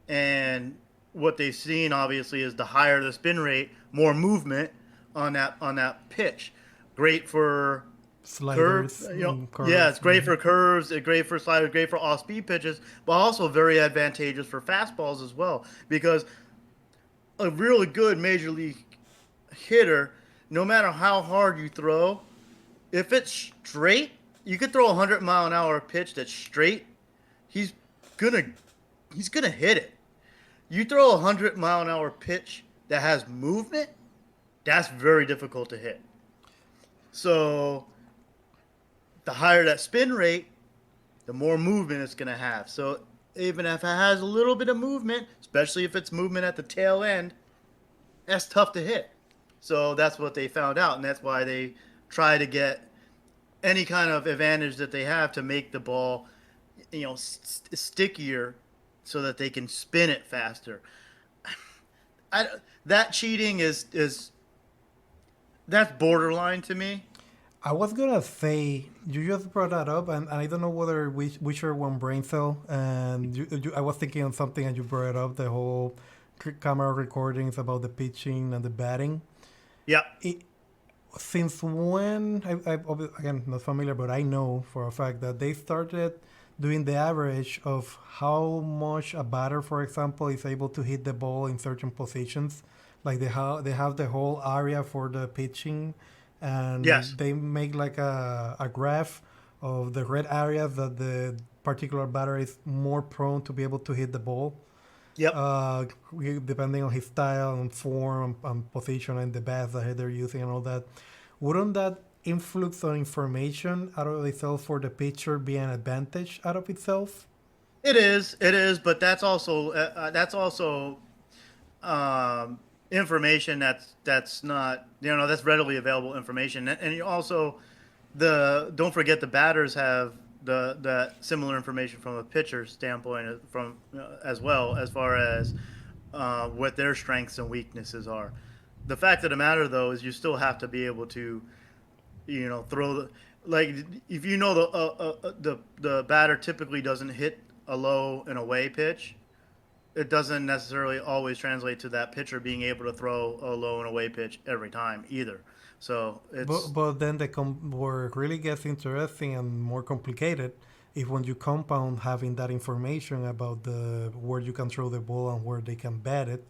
And what they've seen obviously is the higher the spin rate, more movement on that pitch. Great for curve, sliders, yeah, curves. it's great for curves, it's great for sliders, great for off speed pitches, but also very advantageous for fastballs as well because a really good major league hitter, no matter how hard you throw, if it's straight, you could throw a 100-mile-an-hour pitch that's straight. He's gonna he's gonna hit it. You throw a 100-mile-an-hour pitch that has movement, that's very difficult to hit. So the higher that spin rate, the more movement it's gonna have. So even if it has a little bit of movement, especially if it's movement at the tail end, that's tough to hit. So that's what they found out, and that's why they try to get any kind of advantage that they have to make the ball, stickier, so that they can spin it faster. I, that cheating is that's borderline to me. I was gonna say you just brought that up, and I don't know whether which are one brain cell. And I was thinking on something, and you brought it up the whole camera recordings about the pitching and the batting. Yeah, It, since when again not familiar, but I know for a fact that they started doing the average of how much a batter, for example, is able to hit the ball in certain positions. Like they have the whole area for the pitching, and yes, they make like a graph of the red areas that the particular batter is more prone to be able to hit the ball, yep. uh, depending on his style and form and position and the bats that they're using and all that. Wouldn't that influx of information out of itself for the pitcher be an advantage out of itself? It is, but that's also information that's not that's readily available information, and you also the don't forget the batters have the similar information from a pitcher standpoint from as well as far as what their strengths and weaknesses are. The fact of the matter, though, is you still have to be able to, throw the like if you know the batter typically doesn't hit a low and away pitch. It doesn't necessarily always translate to that pitcher being able to throw a low and away pitch every time either. So it's But then where it really gets interesting and more complicated is when you compound having that information about the where you can throw the ball and where they can bat it,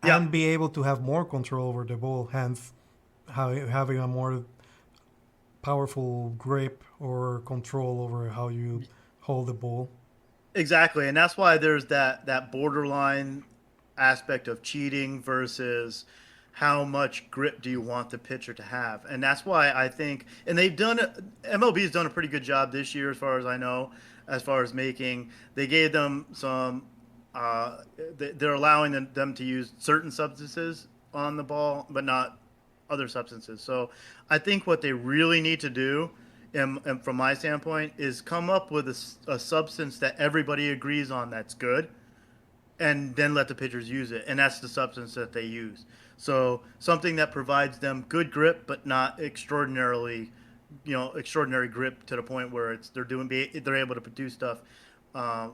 yeah, and be able to have more control over the ball, hence having a more powerful grip or control over how you hold the ball. exactly, and that's why there's that borderline aspect of cheating versus how much grip do you want the pitcher to have, and that's why I think, and they've done MLB's done a pretty good job this year, as far as I know, as far as making they gave them some. They're allowing them to use certain substances on the ball, but not other substances. So I think what they really need to do, and from my standpoint, is come up with a substance that everybody agrees on that's good, and then let the pitchers use it. And that's the substance that they use. So something that provides them good grip, but not extraordinary grip to the point where they're able to produce stuff uh,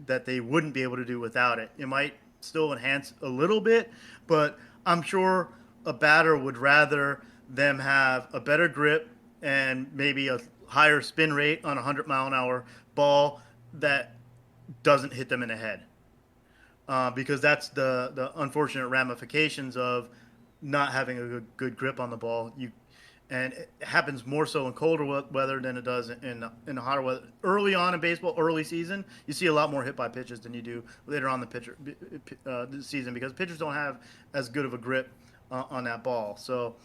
that they wouldn't be able to do without it. It might still enhance a little bit, but I'm sure a batter would rather them have a better grip and maybe a higher spin rate on a 100-mile-an-hour ball that doesn't hit them in the head. Because that's the unfortunate ramifications of not having a good grip on the ball. And it happens more so in colder weather than it does in the hotter weather. Early on in baseball, early season, you see a lot more hit by pitches than you do later on the season, because pitchers don't have as good of a grip on that ball. So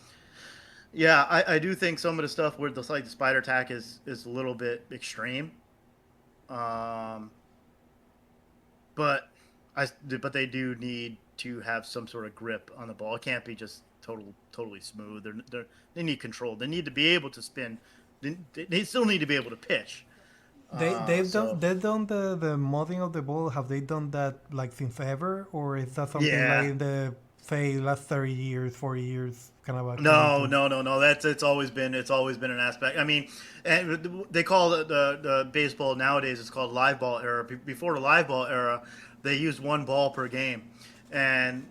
yeah, I do think some of the stuff where the spider tack is a little bit extreme. Um, but but they do need to have some sort of grip on the ball. It can't be just totally smooth. They need control. They need to be able to spin. They still need to be able to pitch. So They've done the modding of the ball. Have they done that like since ever, or is that something like yeah, in the say last 30 years, 40 years kind of coming no, to? no, no, no. It's always been an aspect. I mean, and they call the baseball nowadays. It's called live ball era. Before the live ball era, they used one ball per game, and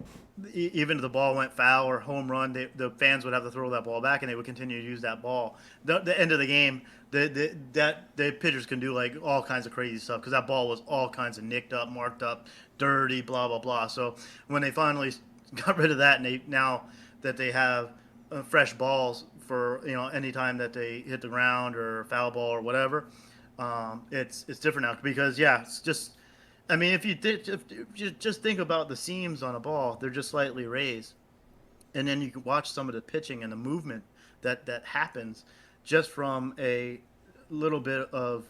even if the ball went foul or home run, the fans would have to throw that ball back, and they would continue to use that ball. The end of the game, the pitchers can do like all kinds of crazy stuff because that ball was all kinds of nicked up, marked up, dirty, blah blah blah. So when they finally got rid of that, and now that they have fresh balls for any time that they hit the ground or foul ball or whatever, it's different now because yeah, it's just. I mean, if you just think about the seams on a ball, they're just slightly raised, and then you can watch some of the pitching and the movement that happens just from a little bit of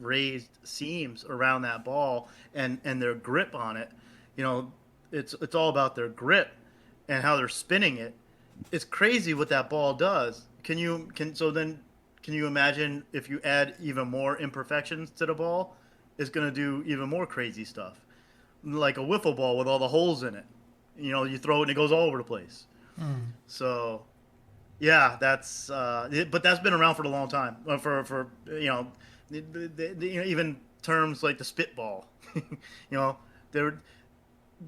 raised seams around that ball and their grip on it. You know, it's all about their grip and how they're spinning it. It's crazy what that ball does. Can you imagine if you add even more imperfections to the ball? It's going to do even more crazy stuff, like a wiffle ball with all the holes in it. You throw it and it goes all over the place. So yeah, but that's been around for a long time. For even terms like the spitball, know, there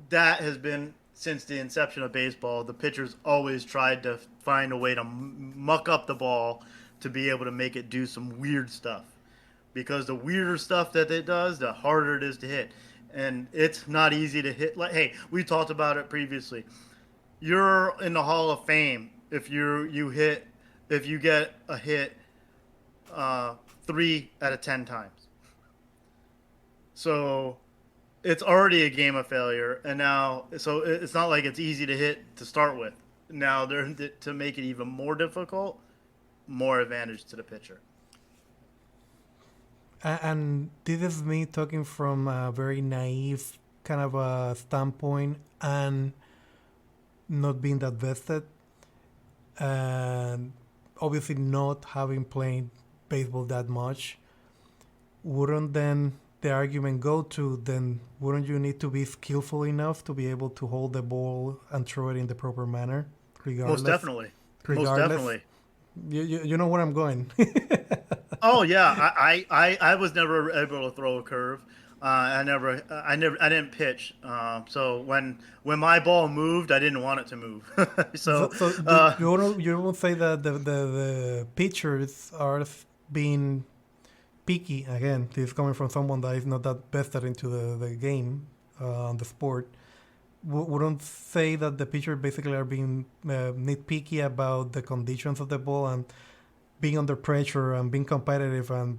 that has been since the inception of baseball. The pitchers always tried to find a way to muck up the ball to be able to make it do some weird stuff. Because the weirder stuff that it does, the harder it is to hit, and it's not easy to hit. Like, hey, we talked about it previously. You're in the Hall of Fame if you get a hit 3 out of 10 times. So it's already a game of failure, and now so it's not like it's easy to hit to start with. Now they're to make it even more difficult, more advantage to the pitcher. And this is me talking from a very naive kind of a standpoint and not being that vested, and obviously not having played baseball that much. Wouldn't then the argument go to, then wouldn't you need to be skillful enough to be able to hold the ball and throw it in the proper manner, Most regardless? definitely. Most Regardless, definitely. you know where I'm going. Oh yeah, I was never able to throw a curve. I didn't pitch. So when my ball moved, I didn't want it to move. So, So so uh, you won't say that the pitchers are being picky again. This is coming from someone that is not that vested into the game, the sport. Wouldn't say that the pitchers basically are being nitpicky about the conditions of the ball and being under pressure and being competitive and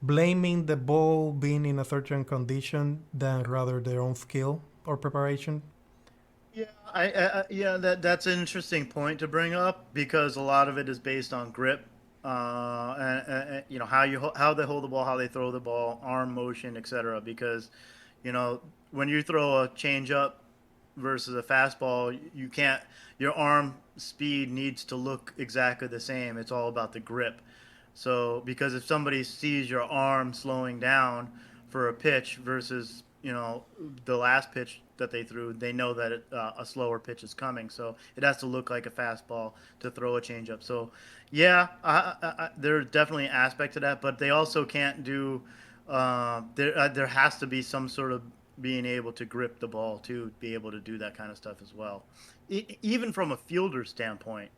blaming the ball being in a certain condition than rather their own skill or preparation. yeah, yeah, that's an interesting point to bring up because a lot of it is based on grip, and you know how they hold the ball, how they throw the ball, arm motion, etc. Because you know when you throw a changeup versus a fastball, you can't. Your arm speed needs to look exactly the same. It's all about the grip. So because if somebody sees your arm slowing down for a pitch versus the last pitch that they threw, they know that a slower pitch is coming. So it has to look like a fastball to throw a changeup. So yeah, there's definitely an aspect to that, but they also can't do. There has to be some sort of being able to grip the ball to be able to do that kind of stuff as well. Even from a fielder standpoint,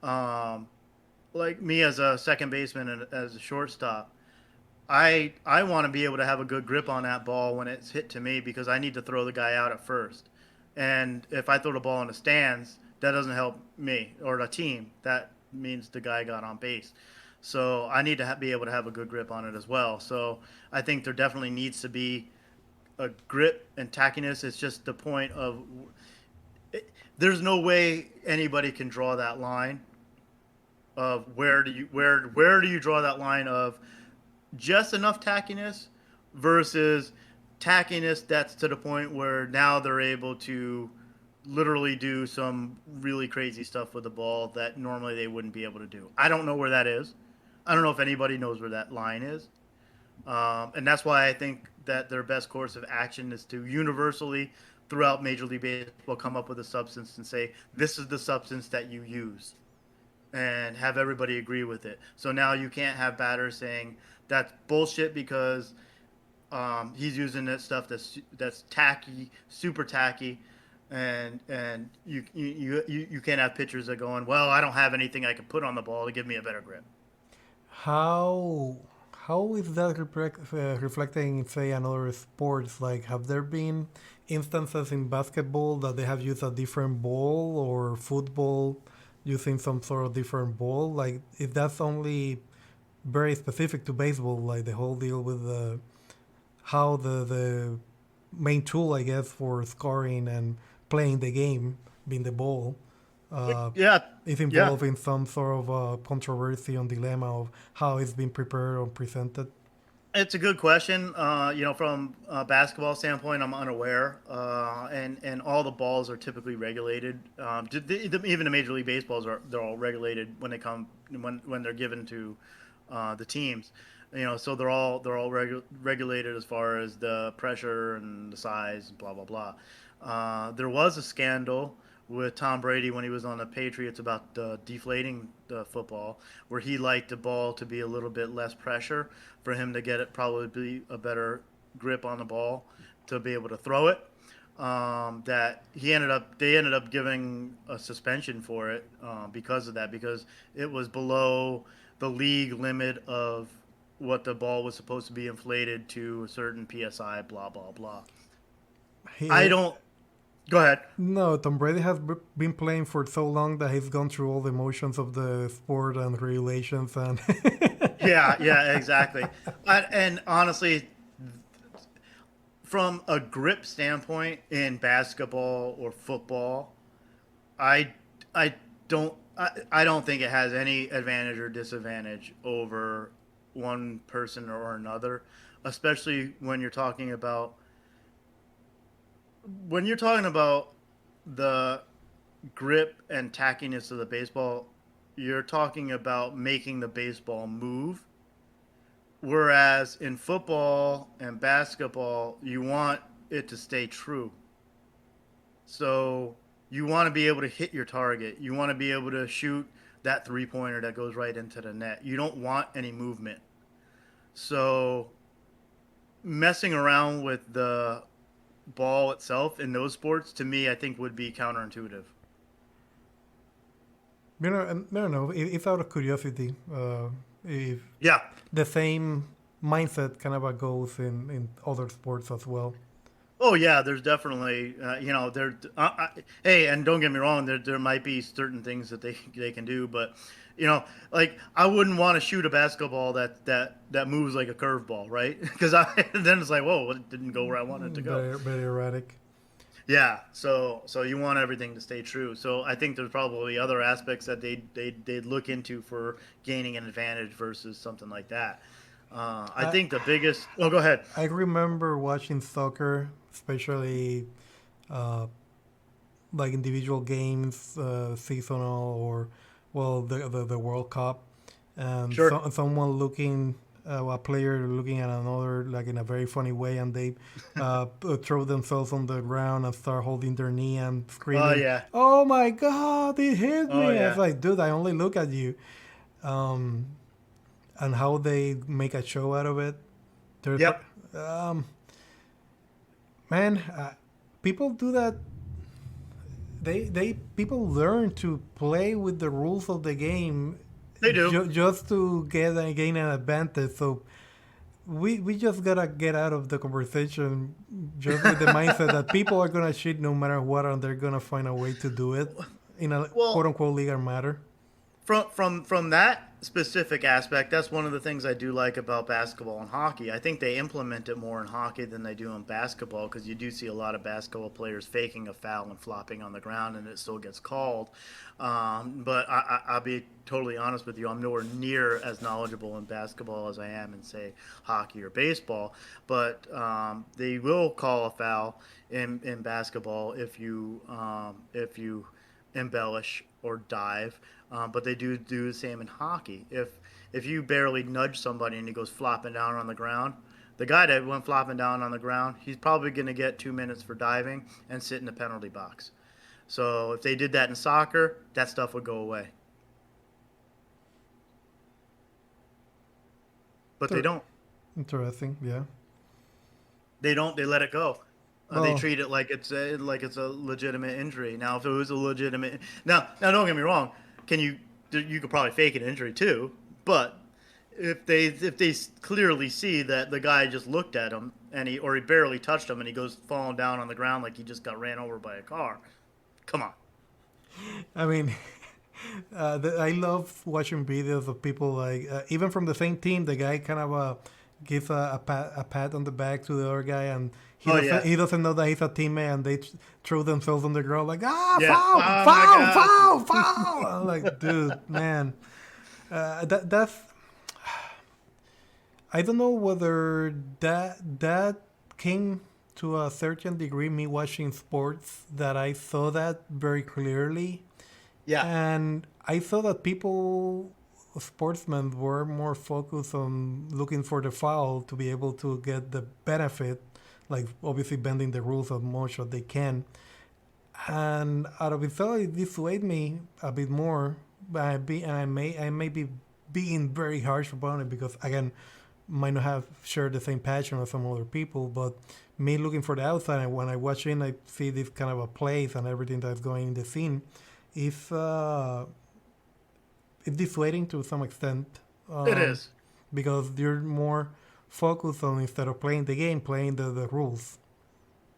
um, like me as a second baseman and as a shortstop, I want to be able to have a good grip on that ball when it's hit to me because I need to throw the guy out at first. And if I throw the ball in the stands, that doesn't help me or the team. That means the guy got on base. So I need to be able to have a good grip on it as well. So I think there definitely needs to be a grip and tackiness. It's just the point of there's no way anybody can draw that line of where do you draw that line of just enough tackiness versus tackiness that's to the point where now they're able to literally do some really crazy stuff with the ball that normally they wouldn't be able to do. I don't know where that is. I don't know if anybody knows where that line is. And that's why I think that their best course of action is to universally, throughout Major League Baseball, come up with a substance and say, this is the substance that you use and have everybody agree with it. So now you can't have batters saying that's bullshit because he's using that stuff that's tacky, super tacky, and you can't have pitchers that going, well, I don't have anything I can put on the ball to give me a better grip. How how is that reflecting in say another sports? Like, have there been instances in basketball that they have used a different ball or football using some sort of different ball? Like, if that's only very specific to baseball, like the whole deal with the how the main tool, I guess, for scoring and playing the game, being the ball, uh, Yeah, is yeah. involved in some sort of controversy and dilemma of how it's been prepared or presented. It's a good question. From a basketball standpoint, I'm unaware, and all the balls are typically regulated. Even the Major League Baseballs they're all regulated when they come when they're given to the teams. So they're all regulated as far as the pressure and the size, and blah blah blah. There was a scandal with Tom Brady when he was on the Patriots about deflating the football, where he liked the ball to be a little bit less pressure for him to get it probably a better grip on the ball to be able to throw it. That they ended up giving a suspension for it because of that because it was below the league limit of what the ball was supposed to be inflated to a certain psi. Blah blah blah. I He, don't. Go ahead. no, Tom Brady has been playing for so long that he's gone through all the motions of the sport and regulations and Yeah, yeah, exactly. And honestly, from a grip standpoint in basketball or football, I I I don't think it has any advantage or disadvantage over one person or another, especially when you're talking about the grip and tackiness of the baseball, you're talking about making the baseball move Whereas in football and basketball, you want it to stay true. So you want to be able to hit your target. You want to be able to shoot that three pointer that goes right into the net. You don't want any movement. So messing around with the ball itself in those sports, to me, I think would be counterintuitive. I don't know. It's out of curiosity. If Yeah. the same mindset kind of goes in other sports as well. Oh yeah, there's definitely there. Hey, and don't get me wrong, there might be certain things that they can do, but like I wouldn't want to shoot a basketball that moves like a curveball, right? Because then it's like, whoa, it didn't go where I wanted it to go. Very erratic. Yeah, so you want everything to stay true. So I think there's probably other aspects that they'd look into for gaining an advantage versus something like that. I I think the biggest. Oh, go ahead. I remember watching soccer, especially uh, like individual games, seasonal or well the World Cup, and Sure. someone looking a player looking at another like in a very funny way, and they throw themselves on the ground and start holding their knee and Oh screaming, yeah. "Oh my God, it hit Oh me!" I was yeah. like, "Dude, I only look at you." Um, and how they make a show out of it. There's, Yep. um, man, people do that. They people learn to play with the rules of the game They do. just to gain an advantage. So we just gotta get out of the conversation just with the mindset that people are gonna cheat no matter what, and they're gonna find a way to do it in a quote Well, unquote legal matter. from that specific aspect, that's one of the things I do like about basketball and hockey. I think they implement it more in hockey than they do in basketball because you do see a lot of basketball players faking a foul and flopping on the ground, and it still gets called. But I'll be totally honest with you. I'm nowhere near as knowledgeable in basketball as I am in, say, hockey or baseball. But they will call a foul in basketball if you embellish or dive, but they do the same in hockey. If you barely nudge somebody and he goes flopping down on the ground, the guy that went flopping down on the ground, he's probably going to get 2 minutes for diving and sit in the penalty box. So if they did that in soccer, that stuff would go away. But they Inter- don't. Interesting, yeah. They don't. They let it go. They Well, treat it like it's a legitimate injury. Now, if it was a legitimate, now don't get me wrong. Can you could probably fake an injury too, but if they clearly see that the guy just looked at him and he barely touched him and he goes falling down on the ground like he just got ran over by a car, come on. I mean, I love watching videos of people like even from the same team. The guy kind of gives a pat on the back to the other guy, and Oh yeah, he doesn't know that he's a teammate, and they throw themselves on the ground like yeah. foul, Oh my foul, god. foul, foul. I'm like, dude, man, that's I don't know whether that came to a certain degree. Me watching sports that I saw that very clearly, Yeah, and I saw that people, sportsmen, were more focused on looking for the foul to be able to get the benefit, like obviously bending the rules as much as they can. And out of it, so it dissuaded me a bit more. I may be being very harsh about it because again, might not have shared the same passion as some other people, but me looking for the outside, and when I watch in, I see this kind of a place and everything that's going in the scene. If it's dissuading to some extent, it um, is. because you're more focused on instead of playing the game, playing the rules.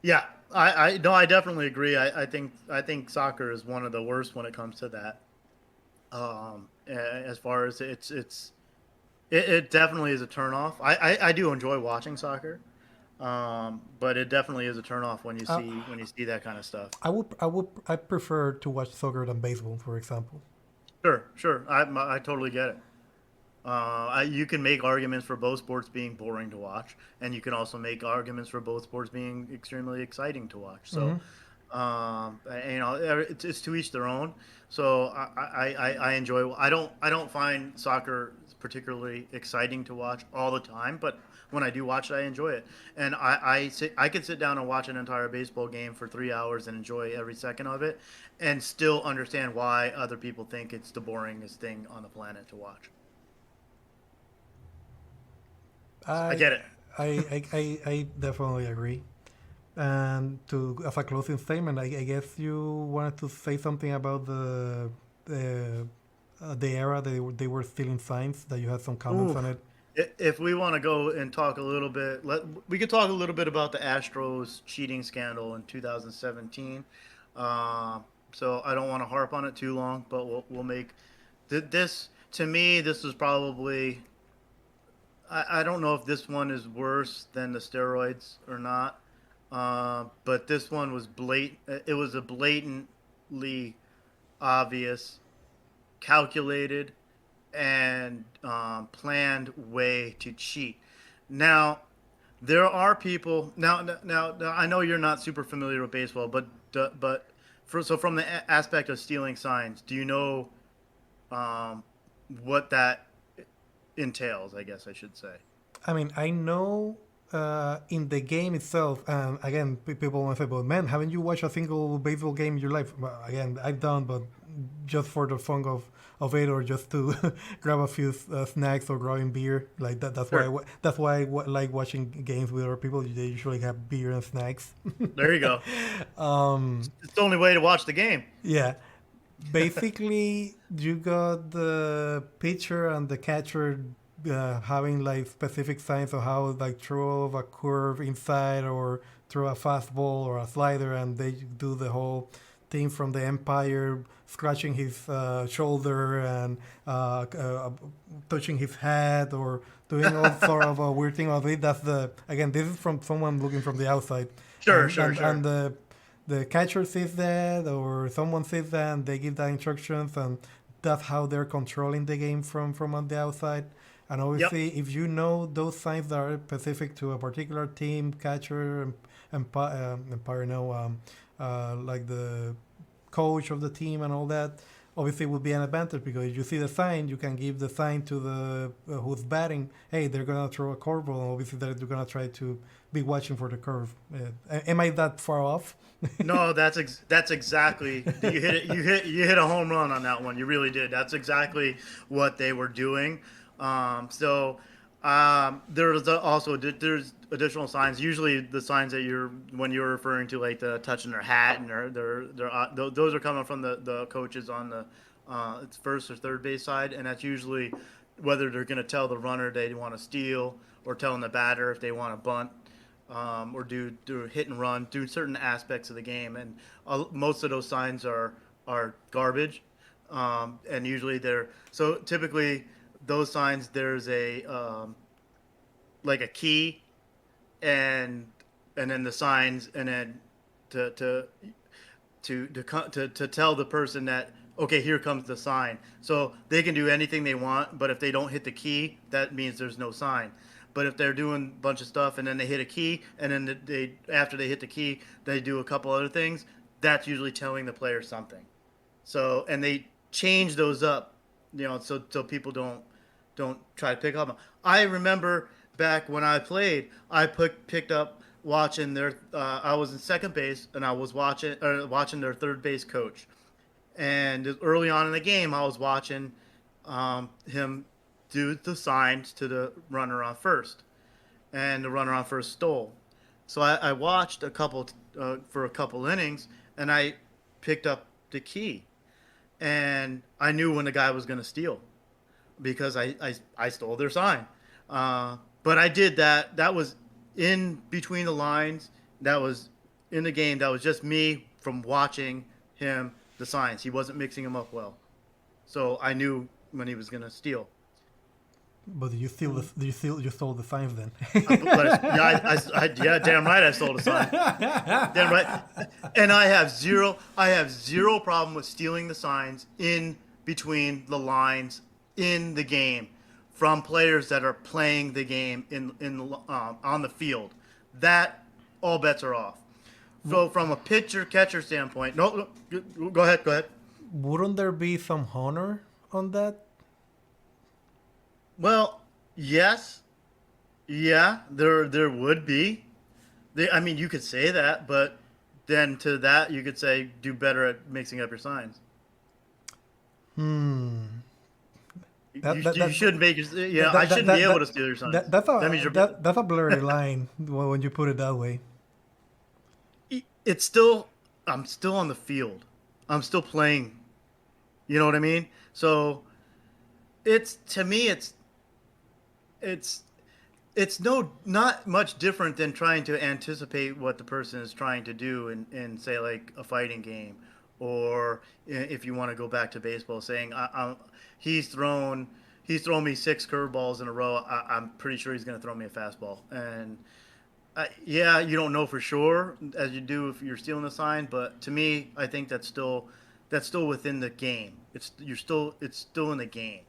Yeah, I no, I definitely agree. I think soccer is one of the worst when it comes to that. As far as it definitely is a turnoff. I do enjoy watching soccer, but it definitely is a turnoff Uh, when you see that kind of stuff. I prefer to watch soccer than baseball, for example. Sure, sure. I totally get it. You can make arguments for both sports being boring to watch, and you can also make arguments for both sports being extremely exciting to watch. So, Hmm. It's to each their own. So I enjoy. I don't find soccer particularly exciting to watch all the time, but when I do watch it, I enjoy it. And I could sit down and watch an entire baseball game for 3 hours and enjoy every second of it, and still understand why other people think it's the boringest thing on the planet to watch. I I get it. I definitely agree. And to as a closing statement, I guess you wanted to say something about the era they were stealing signs, that you had some comments Ooh, on it. if we want to go and talk a little bit, we could talk a little bit about the Astros cheating scandal in 2017. So I don't want to harp on it too long, but we'll make this, to me. This was probably, I don't know if this one is worse than the steroids or not, but this one was blatant. It was a blatantly obvious, calculated, and planned way to cheat. Now, there are people now. I know you're not super familiar with baseball, but from the aspect of stealing signs, do you know um, what that entails? I guess I should say. I mean, I know in the game itself, and again, people want to say, "But man, haven't you watched a single baseball game in your life?" Well, again, I've done, but just for the fun of it, or just to grab a few snacks or grabbing beer. Like that. That's why. Sure. That's why I like watching games with other people. They usually have beer and snacks. There you go. um, It's the only way to watch the game. yeah. Basically, you got the pitcher and the catcher having like specific signs of how like throw a curve inside or throw a fastball or a slider, and they do the whole thing from the umpire scratching his shoulder and touching his head or doing all sort of a weird thing. Of it. That's the again. This is from someone looking from the outside, Sure, sure, and sure. the catcher sees that or someone sees that and they give the instructions, and that's how they're controlling the game from on the outside. And Yep. obviously, if you know those signs that are specific to a particular team, catcher, empire, no, like the coach of the team and all that, obviously it would be an advantage because if you see the sign, you can give the sign to the who's batting. Hey, they're gonna throw a curveball, and obviously they're gonna try to be watching for the curve. Am I that far off? No, that's exactly, you hit it. You hit a home run on that one. You really did. That's exactly what they were doing. There's also there's additional signs. Usually the signs that when you're referring to, like the touching their hat and those are coming from the coaches on the it's first or third base side, and that's usually whether they're going to tell the runner they want to steal or telling the batter if they want to bunt, or do hit and run, do certain aspects of the game, and most of those signs are garbage, and usually they're so typically those signs there's a like a key, and then the signs, and then to to to tell the person that, okay, here comes the sign. So they can do anything they want, but if they don't hit the key, that means there's no sign. But if they're doing a bunch of stuff and then they hit a key, and then they after they hit the key, they do a couple other things, that's usually telling the player something. So, and they change those up, so people don't try to pick up. I remember back when I played, picked up watching their. I was in second base and I was watching their third base coach. And early on in the game, I was watching him do the signs to the runner on first, and the runner on first stole. So I watched for a couple innings, and I picked up the key, and I knew when the guy was going to steal because I stole their sign. But I did that. That was in between the lines. That was in the game. That was just me from watching him the signs. He wasn't mixing them up well, so I knew when he was gonna steal. But you stole the signs then? Yeah, damn right, I stole the sign. Damn right, and I have zero problem with stealing the signs in between the lines in the game from players that are playing the game on the field. That all bets are off. W- So from a pitcher catcher standpoint, no, go ahead, go ahead. wouldn't there be some honor on that? Well, yes, yeah, there would be. I mean, you could say that, but then to that you could say do better at mixing up your signs. Hmm. You That that you that should make your, that I that that, shouldn't be that, able that, to steal your signs. that that's That means a you're. that's a blurry line when you put it that way. It's still, I'm still on the field. I'm still playing. You know what I mean? So it's, to me it's it's no, not much different than trying to anticipate what the person is trying to do in say like a fighting game, or if you want to go back to baseball, saying he's thrown he's thrown me six curveballs in a row. I'm pretty sure he's going to throw me a fastball, and yeah, you don't know for sure as you do if you're stealing a sign, but to me, I think that's still within the game. It's still in the game.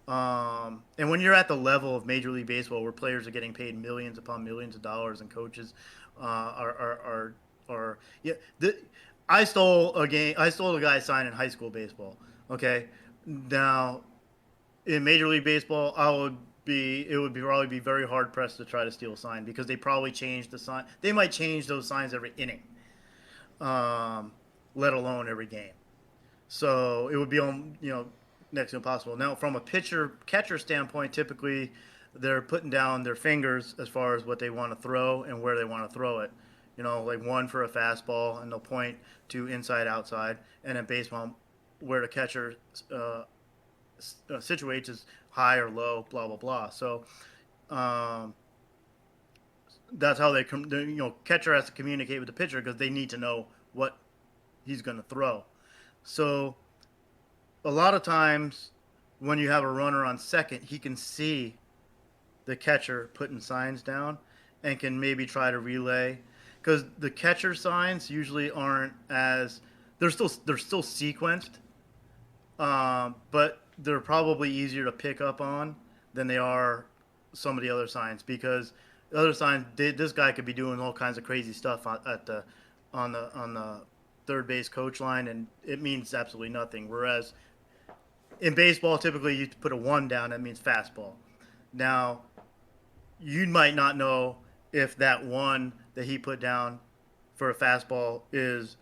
And when you're at the level of Major League Baseball, where players are getting paid millions upon millions of dollars, and coaches are yeah. I stole a game. I stole a guy's sign in high school baseball. Okay, now in Major League Baseball, it would be probably be very hard pressed to try to steal a sign, because they probably change the sign. They might change those signs every inning, um, let alone every game. So it would be on, next to impossible. Now, from a pitcher catcher standpoint, typically they're putting down their fingers as far as what they want to throw and where they want to throw it. Like one for a fastball, and they'll point to inside, outside, and then baseball, where the catcher situates is high or low, blah blah blah. So um, that's how catcher has to communicate with the pitcher, because they need to know what he's going to throw. So a lot of times when you have a runner on second, he can see the catcher putting signs down and can maybe try to relay, because the catcher signs usually aren't as, they're still sequenced, but they're probably easier to pick up on than they are some of the other signs, because the other signs, this guy could be doing all kinds of crazy stuff on the third base coach line, and it means absolutely nothing. Whereas in baseball, typically you put a one down, that means fastball. Now, you might not know if that one that he put down for a fastball is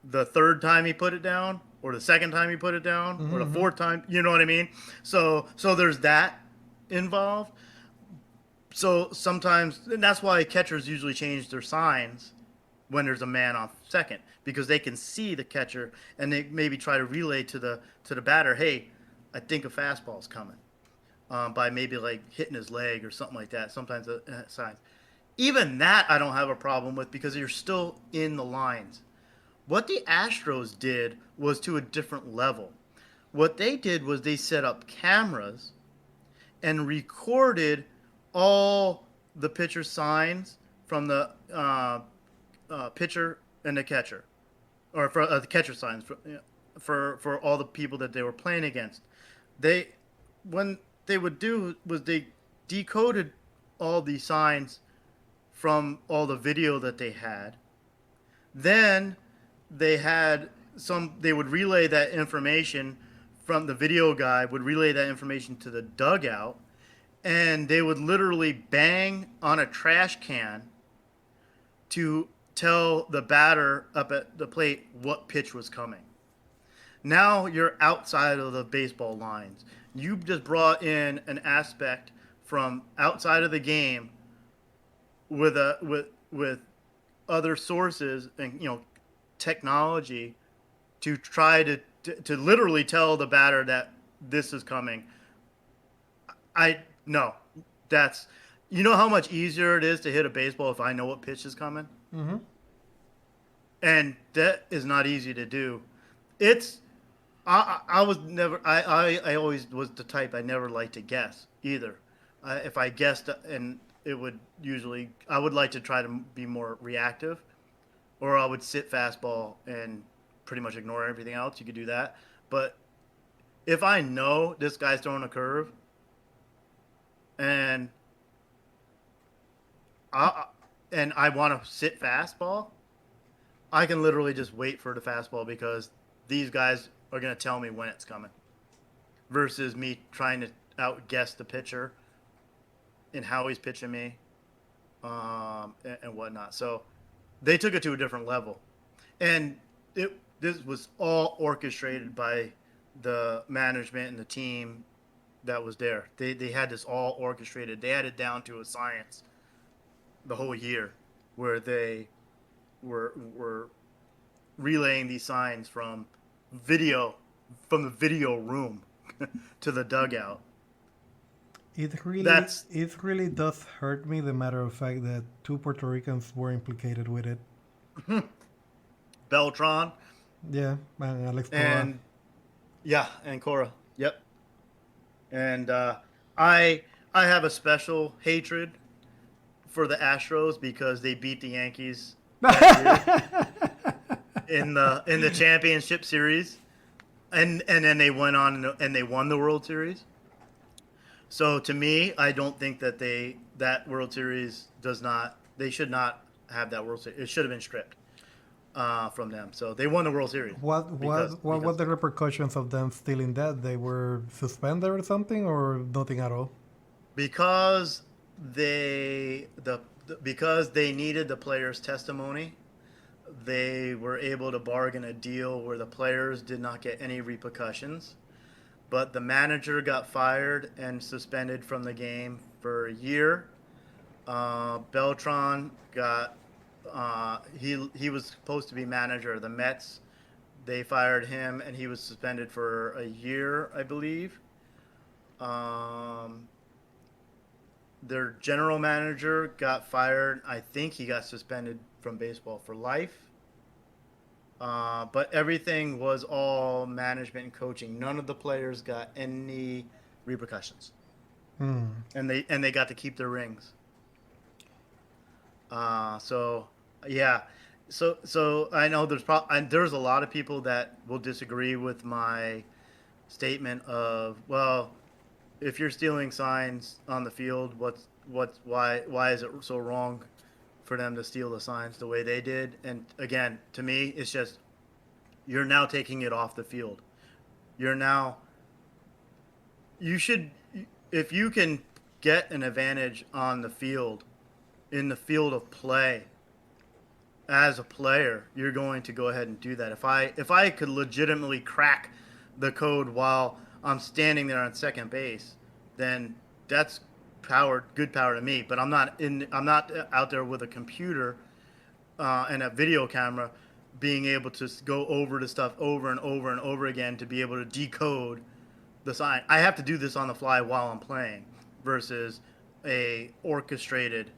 the third time he put it down, or the second time he put it down, or the Mm-hmm. fourth time. You know what I mean? So there's that involved. So sometimes, and that's why catchers usually change their signs when there's a man on second, because they can see the catcher, and they maybe try to relay to the batter, hey, I think a fastball's coming, by maybe like hitting his leg or something like that. Sometimes signs. Even that I don't have a problem with, because you're still in the lines. What the Astros did was to a different level. What they did was they set up cameras and recorded all the pitcher signs from the pitcher and the catcher, or for the catcher signs for all the people that they were playing against. They When they would do was they decoded all the signs from all the video that they had. Then they would relay that information from the video guy, would relay that information to the dugout, and they would literally bang on a trash can to tell the batter up at the plate what pitch was coming. Now you're outside of the baseball lines. You just brought in an aspect from outside of the game, with other sources and technology, to try to literally tell the batter that this is coming. I No, that's, how much easier it is to hit a baseball if I know what pitch is coming, Mm-hmm. and that is not easy to do. It's I was never I always was the type, I never liked to guess either. If I guessed, and it would usually, I would like to try to be more reactive, or I would sit fastball and pretty much ignore everything else. You could do that, but if I know this guy's throwing a curve, and I and I want to sit fastball, I can literally just wait for the fastball because these guys are going to tell me when it's coming versus me trying to outguess the pitcher and how he's pitching me and whatnot. So they took it to a different level. And this was all orchestrated by the management and the team that was there. They had this all orchestrated. They had it down to a science the whole year where they were relaying these signs video from the video room to the dugout. That's It really does hurt me, the matter of fact that two Puerto Ricans were implicated with it. Beltron Yeah, and Alex Cora. and yeah, and Cora. Yep. And I I have a special hatred for the Astros because they beat the Yankees that year in the championship series, and then they went on and they won the World Series. So to me, I don't think that World Series does not. They should not have that World Series. It should have been stripped from them. So they won the World Series What were the repercussions of them stealing that? They were suspended or something, or nothing at all? because because they needed the players' testimony. They were able to bargain a deal where the players did not get any repercussions, but the manager got fired and suspended from the game for a year. Beltran got he was supposed to be manager of the Mets. They fired him and he was suspended for a year, I believe. Um, their general manager got fired. I think he got suspended from baseball for life. But everything was all management and coaching. None of the players got any repercussions, Hmm. and they got to keep their rings. So yeah, so I know there's a lot of people that will disagree with my statement of, well, if you're stealing signs on the field, why is it so wrong for them to steal the signs the way they did? And again, to me, it's just you're now taking it off the field. You're now you should if you can get an advantage on the field in the field of play as a player, you're going to go ahead and do that. If I could legitimately crack the code while I'm standing there on second base, then that's good power to me. But I'm not out there with a computer and a video camera being able to go over the stuff over and over and over again to be able to decode the sign. I have to do this on the fly while I'm playing versus a orchestrated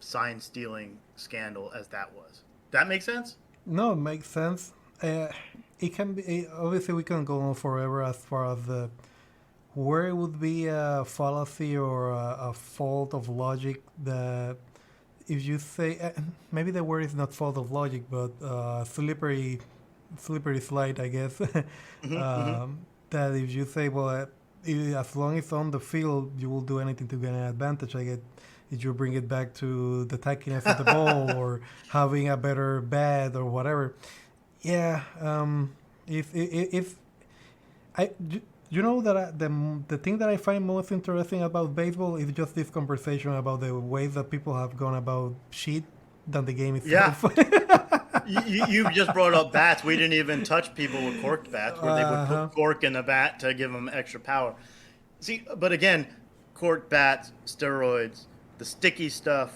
sign stealing scandal as that was. That makes sense? No, it makes sense. It can be obviously we can go on forever as far as the where it would be a fallacy or a fault of logic that if you say maybe the word is not fault of logic but slippery slide I guess Mm-hmm. that if you say well as long as on the field you will do anything to get an advantage I get if you bring it back to the tackiness of the ball or having a better bat or whatever yeah if I you know that the thing that I find most interesting about baseball is just this conversation about the ways that people have gone about shit than the game Yeah. itself. You just brought up bats. We didn't even touch people with corked bats where they would Uh-huh. put cork in the bat to give them extra power. See, but again, corked bats, steroids, the sticky stuff,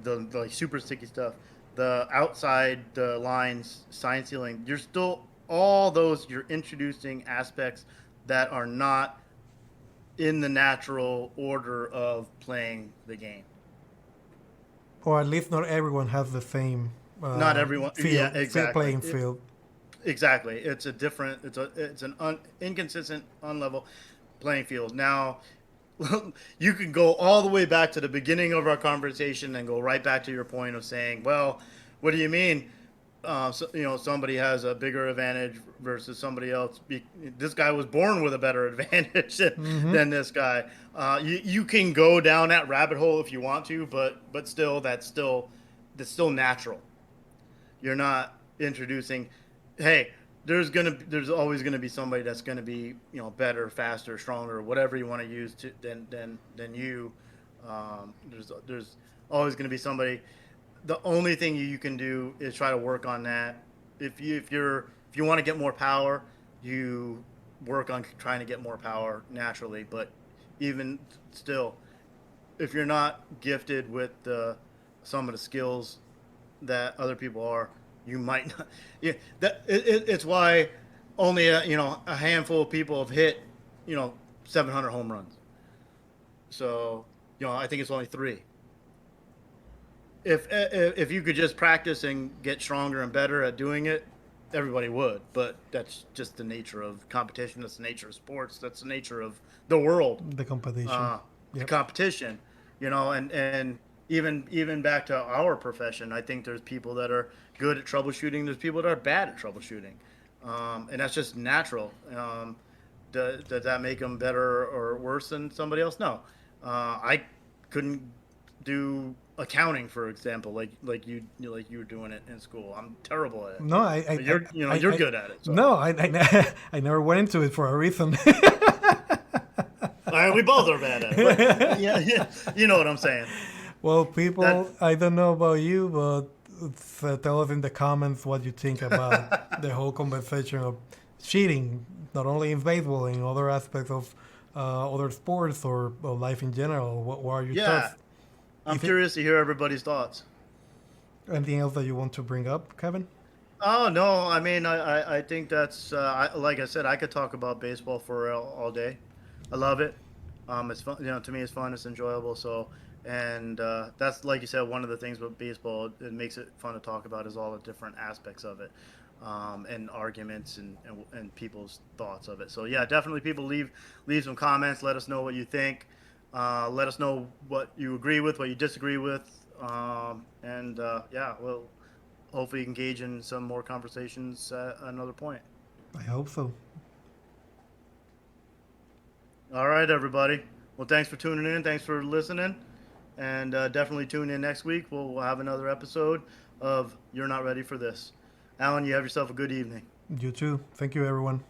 the like, super sticky stuff, the outside the lines, sign stealing. You're still all those. You're introducing aspects that are not in the natural order of playing the game. Or at least not everyone has the same Not everyone. Yeah, exactly. playing field. Exactly. It's a different. It's an inconsistent, unlevel playing field. Now, you can go all the way back to the beginning of our conversation and go right back to your point of saying, well, what do you mean? Somebody has a bigger advantage versus somebody else. This guy was born with a better advantage Mm-hmm. than this guy. You can go down that rabbit hole if you want to, but still, that's still natural. You're not introducing, hey, there's always gonna be somebody that's gonna be, better, faster, stronger, whatever you want to use to than you. There's always gonna be somebody. The only thing you can do is try to work on that. If you want to get more power, you work on trying to get more power naturally. But even still, if you're not gifted with some of the skills that other people are, you might not. Yeah, it's why only a handful of people have hit 700 home runs. So I think it's only three. If you could just practice and get stronger and better at doing it, everybody would. But that's just the nature of competition. That's the nature of sports. That's the nature of the world. The competition. Uh, the Yep. competition, and even back to our profession, I think there's people that are good at troubleshooting. There's people that are bad at troubleshooting, and that's just natural. Does that make them better or worse than somebody else? No. I couldn't do accounting, for example, like you were doing it in school. I'm terrible at it. No, But you're good at it. So no, I never went into it for a reason. all right, we both are bad at it. But yeah, you know what I'm saying. Well, people, That I don't know about you, but tell us in the comments what you think about the whole conversation of cheating, not only in baseball, in other aspects of other sports or life in general. What are your yeah, thoughts? I'm If it, curious to hear everybody's thoughts. anything else that you want to bring up, Kevin? Oh no, I mean I think that's like I said, I could talk about baseball for all day. I love it. It's fun, to me it's fun, it's enjoyable. So and that's like you said, one of the things with baseball it makes it fun to talk about is all the different aspects of it, and arguments and people's thoughts of it. So yeah, definitely people leave some comments. Let us know what you think. Let us know what you agree with, what you disagree with, and yeah, well, hopefully engage in some more conversations at another point. I hope so. All right, everybody. Well, thanks for tuning in. Thanks for listening. And definitely tune in next week. We'll have another episode of You're Not Ready for This. Alan, you have yourself a good evening. You too. Thank you, everyone.